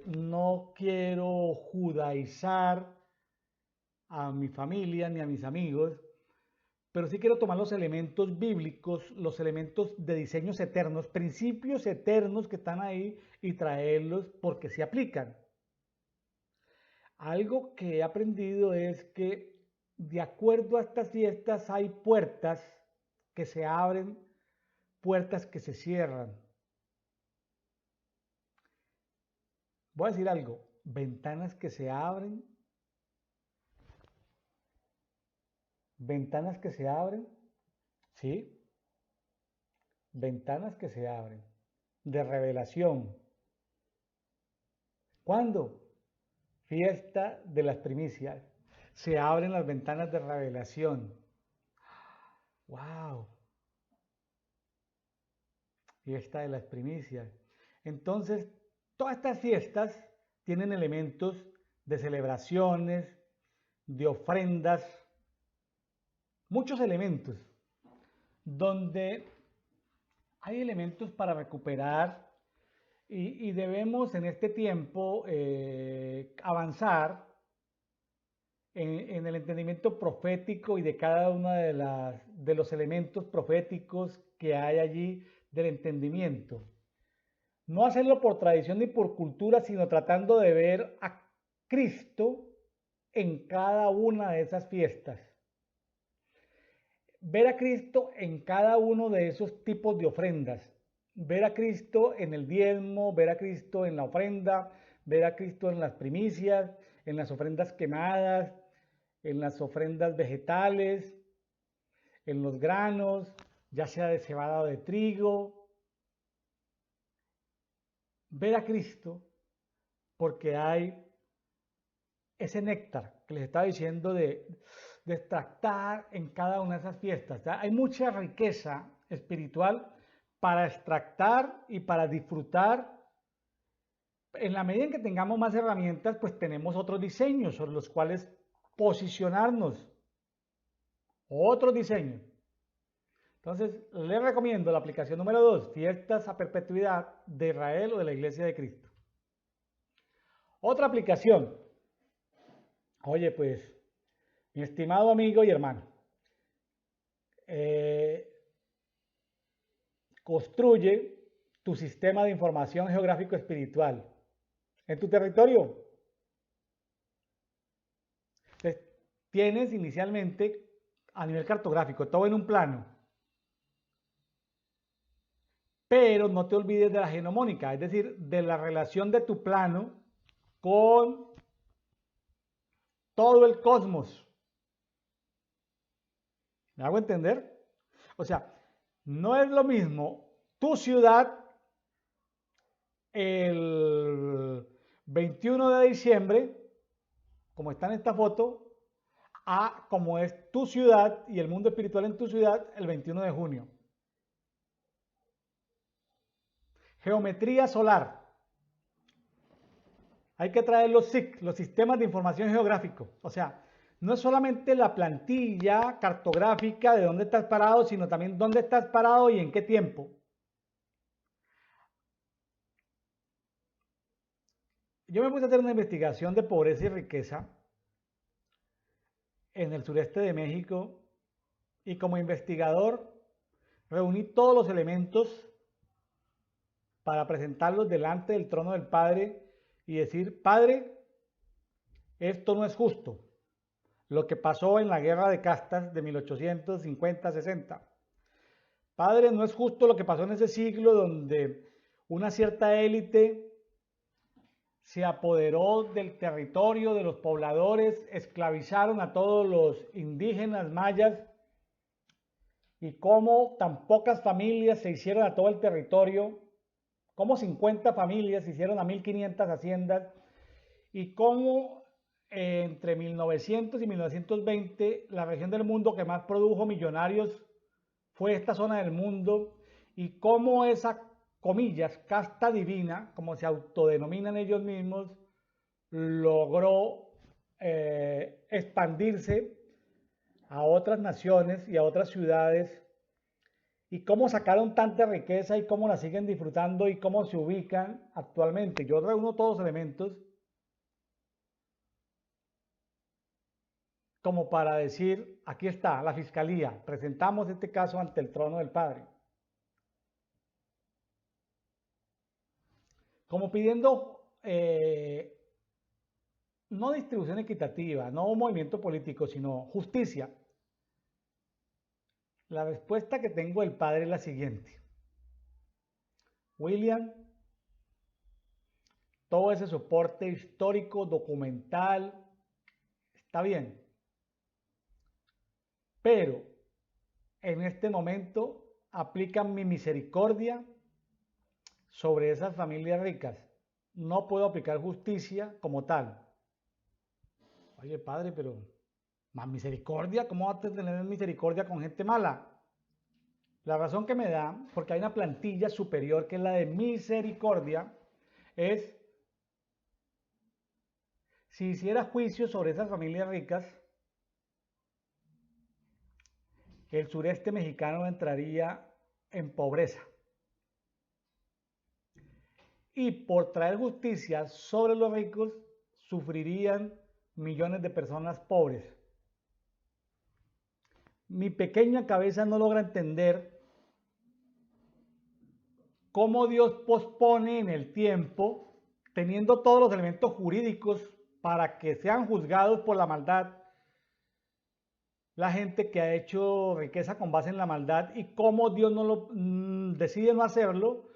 S1: No quiero judaizar a mi familia ni a mis amigos, pero sí quiero tomar los elementos bíblicos, los elementos de diseños eternos, principios eternos que están ahí y traerlos porque se aplican. Algo que he aprendido es que de acuerdo a estas fiestas hay puertas que se abren, puertas que se cierran. Voy a decir algo, ventanas que se abren, ventanas que se abren, ¿sí? Ventanas que se abren, de revelación. ¿Cuándo? Fiesta de las primicias. Se abren las ventanas de revelación. ¡Wow! Fiesta de las primicias. Entonces, todas estas fiestas tienen elementos de celebraciones, de ofrendas, muchos elementos, donde hay elementos para recuperar y debemos en este tiempo avanzar en el entendimiento profético y de cada uno de los elementos proféticos que hay allí del entendimiento. No hacerlo por tradición ni por cultura, sino tratando de ver a Cristo en cada una de esas fiestas. Ver a Cristo en cada uno de esos tipos de ofrendas. Ver a Cristo en el diezmo, ver a Cristo en la ofrenda, ver a Cristo en las primicias, en las ofrendas quemadas, en las ofrendas vegetales, en los granos, ya sea de cebada o de trigo. Ver a Cristo porque hay ese néctar que les estaba diciendo de extractar en cada una de esas fiestas. ¿Ya? Hay mucha riqueza espiritual para extractar y para disfrutar. En la medida en que tengamos más herramientas, pues tenemos otros diseños sobre los cuales posicionarnos. Otros diseños. Entonces, les recomiendo la aplicación número 2, Fiestas a Perpetuidad de Israel o de la Iglesia de Cristo. Otra aplicación. Oye, pues, mi estimado amigo y hermano, construye tu sistema de información geográfico espiritual en tu territorio. Entonces, tienes inicialmente a nivel cartográfico todo en un plano, pero no te olvides de la genomónica, es decir, de la relación de tu plano con todo el cosmos. ¿Me hago entender? O sea, no es lo mismo tu ciudad el 21 de diciembre, como está en esta foto, a como es tu ciudad y el mundo espiritual en tu ciudad el 21 de junio. Geometría solar. Hay que traer los SIC, los sistemas de información geográfico. O sea, no es solamente la plantilla cartográfica de dónde estás parado, sino también dónde estás parado y en qué tiempo. Yo me puse a hacer una investigación de pobreza y riqueza en el sureste de México y como investigador reuní todos los elementos para presentarlos delante del trono del Padre y decir, Padre, esto no es justo. Lo que pasó en la guerra de castas de 1850-60. Padre, no es justo lo que pasó en ese siglo donde una cierta élite se apoderó del territorio de los pobladores, esclavizaron a todos los indígenas mayas y cómo tan pocas familias se hicieron a todo el territorio, cómo 50 familias se hicieron a 1500 haciendas y cómo entre 1900 y 1920 la región del mundo que más produjo millonarios fue esta zona del mundo y cómo esa comillas, casta divina, como se autodenominan ellos mismos, logró expandirse a otras naciones y a otras ciudades, y cómo sacaron tanta riqueza y cómo la siguen disfrutando y cómo se ubican actualmente. Yo reúno todos los elementos como para decir, aquí está la fiscalía, presentamos este caso ante el trono del Padre. Como pidiendo no distribución equitativa, no un movimiento político, sino justicia. La respuesta que tengo del Padre es la siguiente. William, todo ese soporte histórico, documental, está bien. Pero en este momento aplican mi misericordia sobre esas familias ricas. No puedo aplicar justicia como tal. Oye, Padre, pero más misericordia, ¿cómo vas a tener misericordia con gente mala? La razón que me da, porque hay una plantilla superior que es la de misericordia, es si hiciera juicio sobre esas familias ricas, el sureste mexicano entraría en pobreza. Y por traer justicia sobre los ricos, sufrirían millones de personas pobres. Mi pequeña cabeza no logra entender cómo Dios pospone en el tiempo, teniendo todos los elementos jurídicos para que sean juzgados por la maldad, la gente que ha hecho riqueza con base en la maldad, y cómo Dios no lo decide no hacerlo,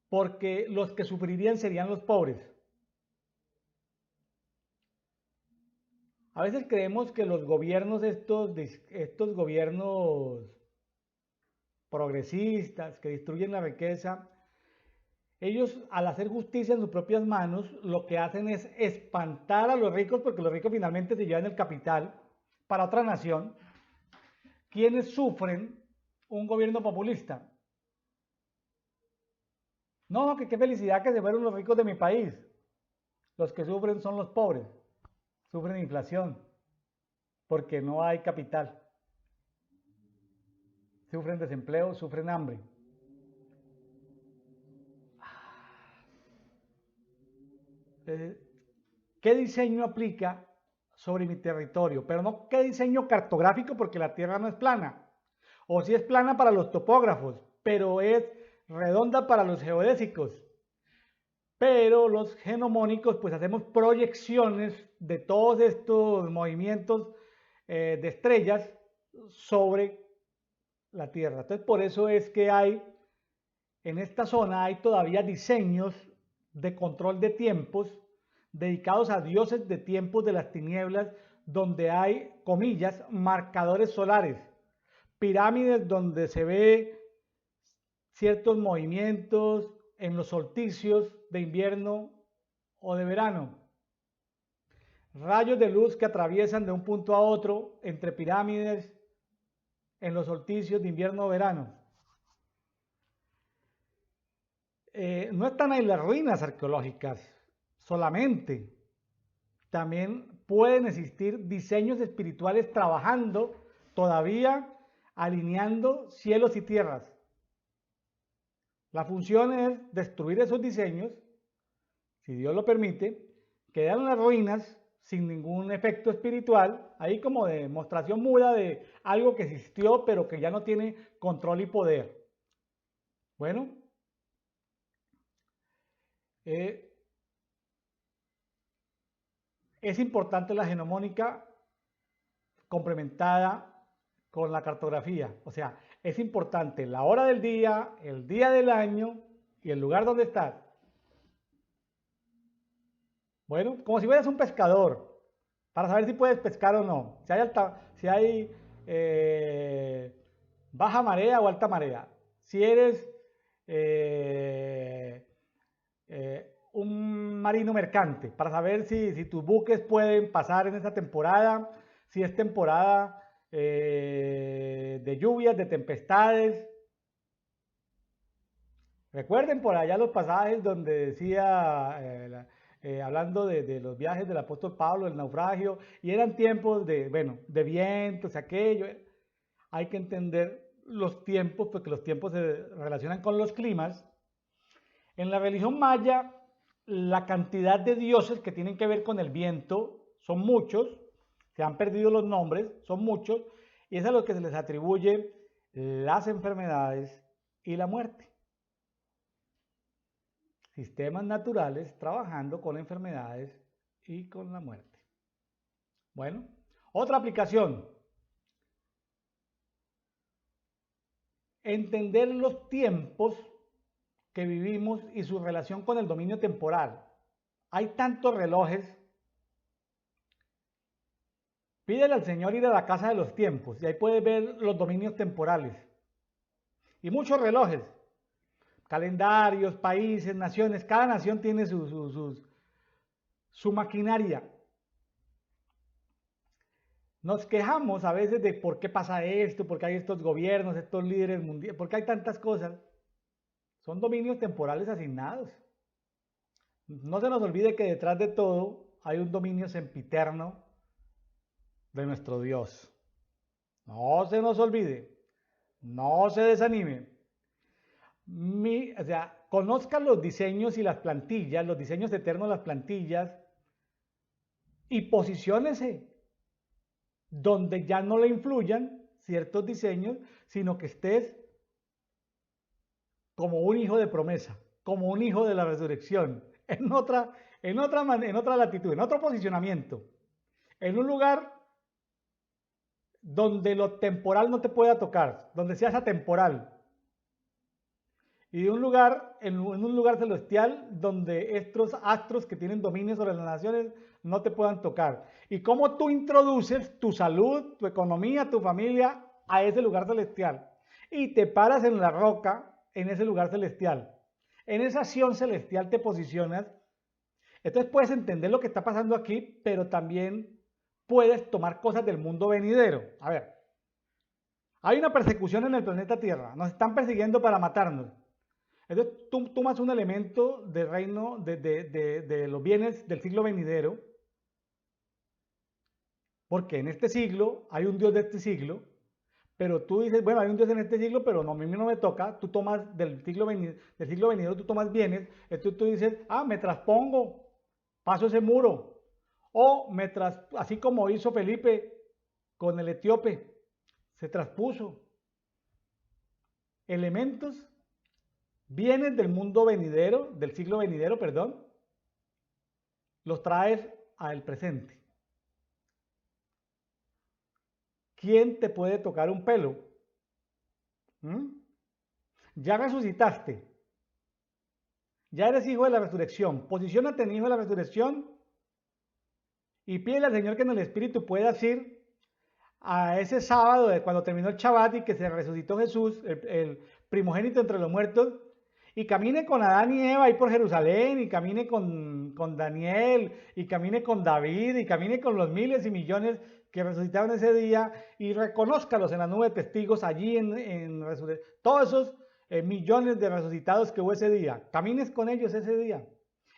S1: porque los que sufrirían serían los pobres. A veces creemos que los gobiernos, estos gobiernos progresistas que destruyen la riqueza, ellos al hacer justicia en sus propias manos, lo que hacen es espantar a los ricos, porque los ricos finalmente se llevan el capital para otra nación. ¿Quiénes sufren un gobierno populista? No, que qué felicidad que se fueron los ricos de mi país. Los que sufren son los pobres. Sufren inflación, porque no hay capital. Sufren desempleo, sufren hambre. ¿Qué diseño aplica sobre mi territorio? Pero no qué diseño cartográfico, porque la tierra no es plana. O sí es plana para los topógrafos, pero es redonda para los geodésicos. Pero los genomónicos, pues hacemos proyecciones de todos estos movimientos de estrellas sobre la Tierra. Entonces, por eso es que en esta zona hay todavía diseños de control de tiempos dedicados a dioses de tiempos de las tinieblas, donde hay, comillas, marcadores solares, pirámides donde se ve ciertos movimientos en los solsticios de invierno o de verano, rayos de luz que atraviesan de un punto a otro entre pirámides en los solsticios de invierno o verano. No están ahí las ruinas arqueológicas solamente, también pueden existir diseños espirituales trabajando todavía, alineando cielos y tierras. La función es destruir esos diseños, si Dios lo permite, quedan las ruinas sin ningún efecto espiritual, ahí como demostración muda de algo que existió pero que ya no tiene control y poder. Bueno, es importante la genomónica complementada con la cartografía, o sea, es importante la hora del día, el día del año y el lugar donde estás. Bueno, como si fueras un pescador, para saber si puedes pescar o no, si hay baja marea o alta marea, si eres un marino mercante, para saber si tus buques pueden pasar en esta temporada, si es temporada de lluvias, de tempestades. Recuerden por allá los pasajes donde decía, hablando de los viajes del apóstol Pablo, el naufragio, y eran tiempos de, bueno, de vientos, aquello. Hay que entender los tiempos, porque los tiempos se relacionan con los climas. En la religión maya, la cantidad de dioses que tienen que ver con el viento son muchos, se han perdido los nombres, son muchos, y es a los que se les atribuye las enfermedades y la muerte. Sistemas naturales trabajando con enfermedades y con la muerte. Bueno, otra aplicación. Entender los tiempos que vivimos y su relación con el dominio temporal. Hay tantos relojes. Pídele al Señor ir a la casa de los tiempos y ahí puedes ver los dominios temporales. Y muchos relojes, calendarios, países, naciones. Cada nación tiene su maquinaria. Nos quejamos a veces de por qué pasa esto, por qué hay estos gobiernos, estos líderes mundiales, por qué hay tantas cosas. Son dominios temporales asignados. No se nos olvide que detrás de todo hay un dominio sempiterno de nuestro Dios. No se nos olvide, no se desanime. Conozca los diseños y las plantillas, los diseños eternos de las plantillas y posiciónese donde ya no le influyan ciertos diseños, sino que estés como un hijo de promesa, como un hijo de la resurrección, en otra latitud, en otro posicionamiento, en un lugar donde lo temporal no te pueda tocar, donde seas atemporal, y en un lugar celestial donde estos astros que tienen dominio sobre las naciones no te puedan tocar. Y cómo tú introduces tu salud, tu economía, tu familia a ese lugar celestial. Y te paras en la roca en ese lugar celestial. En esa acción celestial te posicionas. Entonces puedes entender lo que está pasando aquí, pero también puedes tomar cosas del mundo venidero. A ver, hay una persecución en el planeta Tierra. Nos están persiguiendo para matarnos. Entonces tú tomas un elemento del reino, de los bienes del siglo venidero, porque en este siglo hay un Dios de este siglo, pero tú dices, bueno, hay un Dios en este siglo, pero no, a mí no me toca. Tú tomas del siglo venidero, tú tomas bienes, entonces tú dices, me traspongo, paso ese muro, o así como hizo Felipe con el etíope, se traspuso elementos, bienes del mundo venidero, del siglo venidero, perdón, los traes al presente. ¿Quién te puede tocar un pelo? Ya resucitaste. Ya eres hijo de la resurrección. Posiciónate en hijo de la resurrección y pídele al Señor que en el Espíritu puedas ir a ese sábado de cuando terminó el Shabbat y que se resucitó Jesús, el primogénito entre los muertos, y camine con Adán y Eva ahí por Jerusalén, y camine con Daniel, y camine con David, y camine con los miles y millones que resucitaron ese día, y reconózcalos en la nube de testigos allí en todos esos millones de resucitados que hubo ese día. Camines con ellos ese día.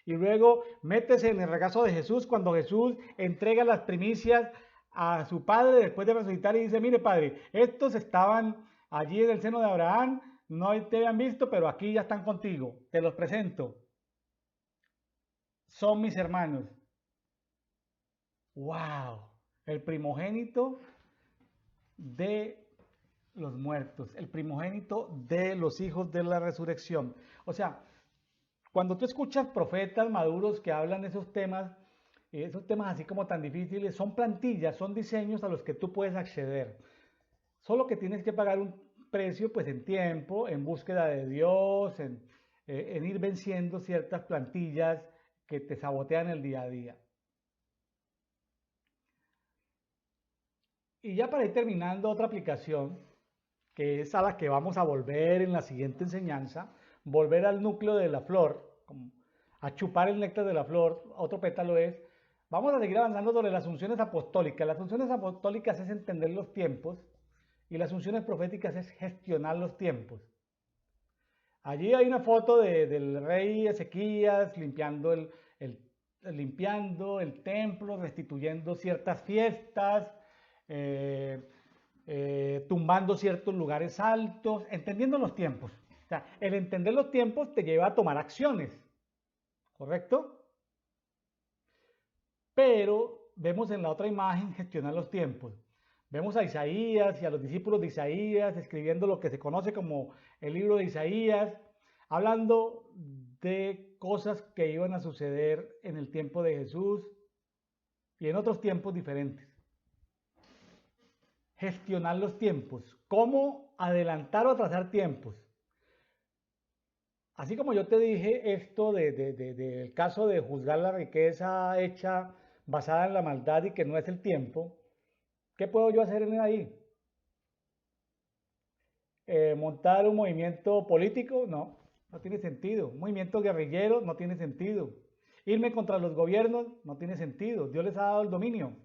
S1: Y luego métese en el regazo de Jesús cuando Jesús entrega las primicias a su padre después de resucitar y dice, mire padre, estos estaban allí en el seno de Abraham, no te habían visto, pero aquí ya están contigo, te los presento. Son mis hermanos. ¡Wow! El primogénito de los muertos, el primogénito de los hijos de la resurrección. O sea, cuando tú escuchas profetas maduros que hablan de esos temas así como tan difíciles, son plantillas, son diseños a los que tú puedes acceder. Solo que tienes que pagar un precio pues en tiempo, en búsqueda de Dios, en ir venciendo ciertas plantillas que te sabotean el día a día. Y ya para ir terminando, otra aplicación, que es a la que vamos a volver en la siguiente enseñanza, volver al núcleo de la flor, a chupar el néctar de la flor, otro pétalo es, vamos a seguir avanzando sobre las funciones apostólicas. Las funciones apostólicas es entender los tiempos y las funciones proféticas es gestionar los tiempos. Allí hay una foto del rey Ezequías limpiando el templo, restituyendo ciertas fiestas, eh, tumbando ciertos lugares altos, entendiendo los tiempos. O sea, el entender los tiempos te lleva a tomar acciones, ¿correcto? Pero vemos en la otra imagen gestionar los tiempos. Vemos a Isaías y a los discípulos de Isaías escribiendo lo que se conoce como el libro de Isaías, hablando de cosas que iban a suceder en el tiempo de Jesús y en otros tiempos diferentes. Gestionar los tiempos, cómo adelantar o atrasar tiempos. Así como yo te dije esto del caso de juzgar la riqueza hecha basada en la maldad y que no es el tiempo, ¿qué puedo yo hacer en ahí? ¿Montar un movimiento político? No, no tiene sentido. Un movimiento guerrillero no tiene sentido. Irme contra los gobiernos no tiene sentido. Dios les ha dado el dominio.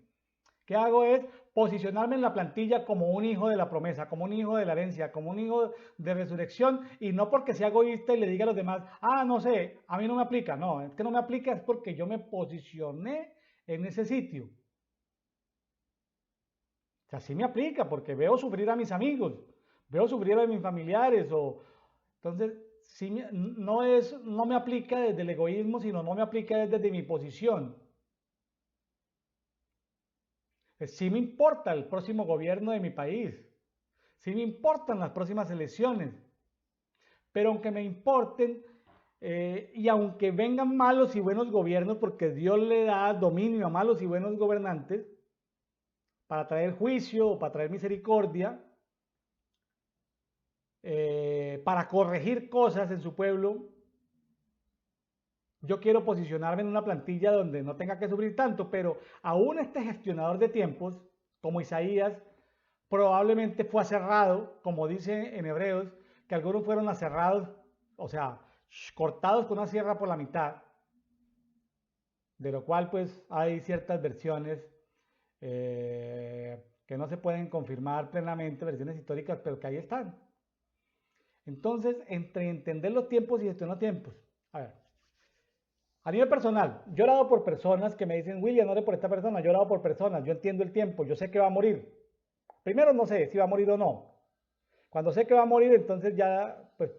S1: ¿Qué hago? Es posicionarme en la plantilla como un hijo de la promesa, como un hijo de la herencia, como un hijo de resurrección, y no porque sea egoísta y le diga a los demás, ah, no sé, a mí no me aplica. No, es que no me aplica es porque yo me posicioné en ese sitio. O sea, sí me aplica porque veo sufrir a mis amigos, veo sufrir a mis familiares, entonces sí no me aplica desde el egoísmo, sino no me aplica desde mi posición. Sí me importa el próximo gobierno de mi país, sí me importan las próximas elecciones, pero aunque me importen y aunque vengan malos y buenos gobiernos, porque Dios le da dominio a malos y buenos gobernantes para traer juicio o para traer misericordia, para corregir cosas en su pueblo, yo quiero posicionarme en una plantilla donde no tenga que sufrir tanto, pero aún este gestionador de tiempos, como Isaías, probablemente fue aserrado, como dice en Hebreos, que algunos fueron aserrados, o sea, cortados con una sierra por la mitad, de lo cual pues hay ciertas versiones que no se pueden confirmar plenamente, versiones históricas, pero que ahí están. Entonces, entre entender los tiempos y gestionar tiempos. A ver, a nivel personal, yo he orado por personas que me dicen, William, no ore por esta persona, yo he orado por personas, yo entiendo el tiempo, yo sé que va a morir. Primero no sé si va a morir o no. Cuando sé que va a morir, entonces ya pues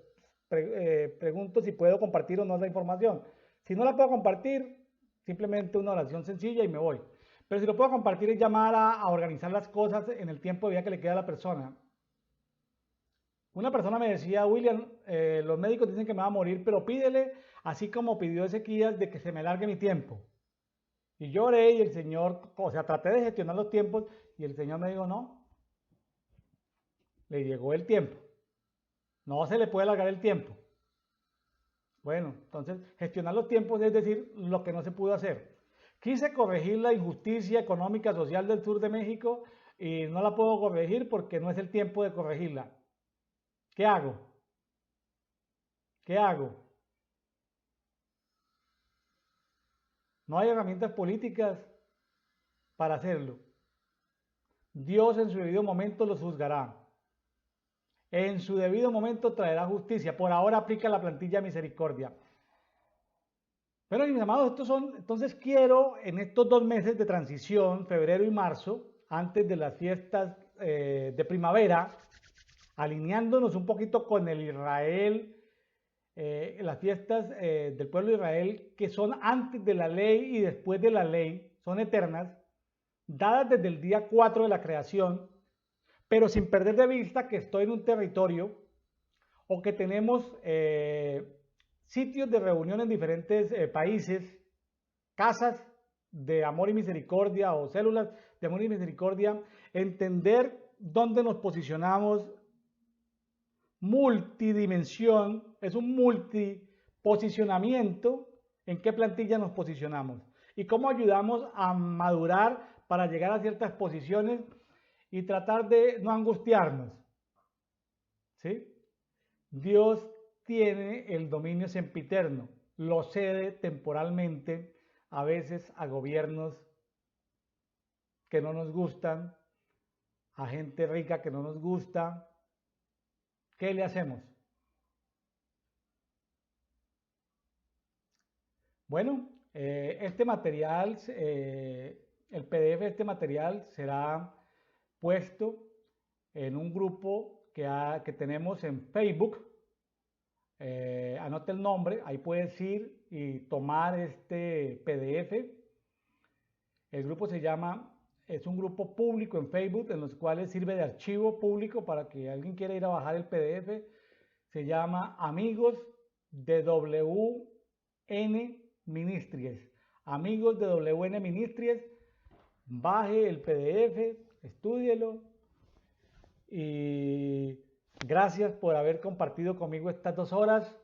S1: pregunto si puedo compartir o no esa información. Si no la puedo compartir, simplemente una oración sencilla y me voy. Pero si lo puedo compartir es llamar a organizar las cosas en el tiempo de vida que le queda a la persona. Una persona me decía, William, los médicos dicen que me va a morir, pero pídele, así como pidió Ezequías, de que se me largue mi tiempo. Y yo oré y el Señor, o sea, traté de gestionar los tiempos y el Señor me dijo, no, le llegó el tiempo. No se le puede alargar el tiempo. Bueno, entonces gestionar los tiempos es decir, lo que no se pudo hacer. Quise corregir la injusticia económica social del sur de México y no la puedo corregir porque no es el tiempo de corregirla. ¿Qué hago? ¿Qué hago? No hay herramientas políticas para hacerlo. Dios en su debido momento los juzgará. En su debido momento traerá justicia. Por ahora aplica la plantilla misericordia. Pero mis amados, entonces quiero en estos 2 meses de transición, febrero y marzo, antes de las fiestas de primavera, alineándonos un poquito con el Israel, las fiestas del pueblo de Israel, que son antes de la ley y después de la ley, son eternas, dadas desde el día 4 de la creación, pero sin perder de vista que estoy en un territorio o que tenemos sitios de reunión en diferentes países, casas de amor y misericordia o células de amor y misericordia, entender dónde nos posicionamos, multidimensión, es un multiposicionamiento, en qué plantilla nos posicionamos y cómo ayudamos a madurar para llegar a ciertas posiciones y tratar de no angustiarnos, ¿sí? Dios tiene el dominio sempiterno, lo cede temporalmente a veces a gobiernos que no nos gustan, a gente rica que no nos gusta. ¿Qué le hacemos? Bueno, este material, el PDF de este material será puesto en un grupo que tenemos en Facebook. Anote el nombre, ahí puedes ir y tomar este PDF. El grupo es un grupo público en Facebook, en los cuales sirve de archivo público para que alguien quiera ir a bajar el PDF. Se llama Amigos de WN Ministries. Amigos de WN Ministries. Baje el PDF, estúdielo y gracias por haber compartido conmigo estas 2 horas.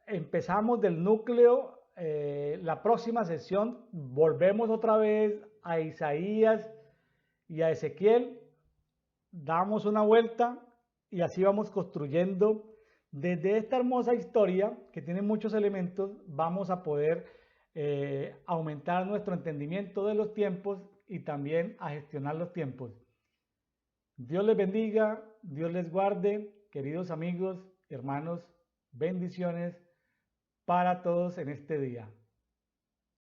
S1: Empezamos del núcleo. La próxima sesión volvemos otra vez a Isaías y a Ezequiel. Damos una vuelta y así vamos construyendo. Desde esta hermosa historia que tiene muchos elementos, vamos a poder aumentar nuestro entendimiento de los tiempos y también a gestionar los tiempos. Dios les bendiga, Dios les guarde, queridos amigos, hermanos, bendiciones para todos en este día.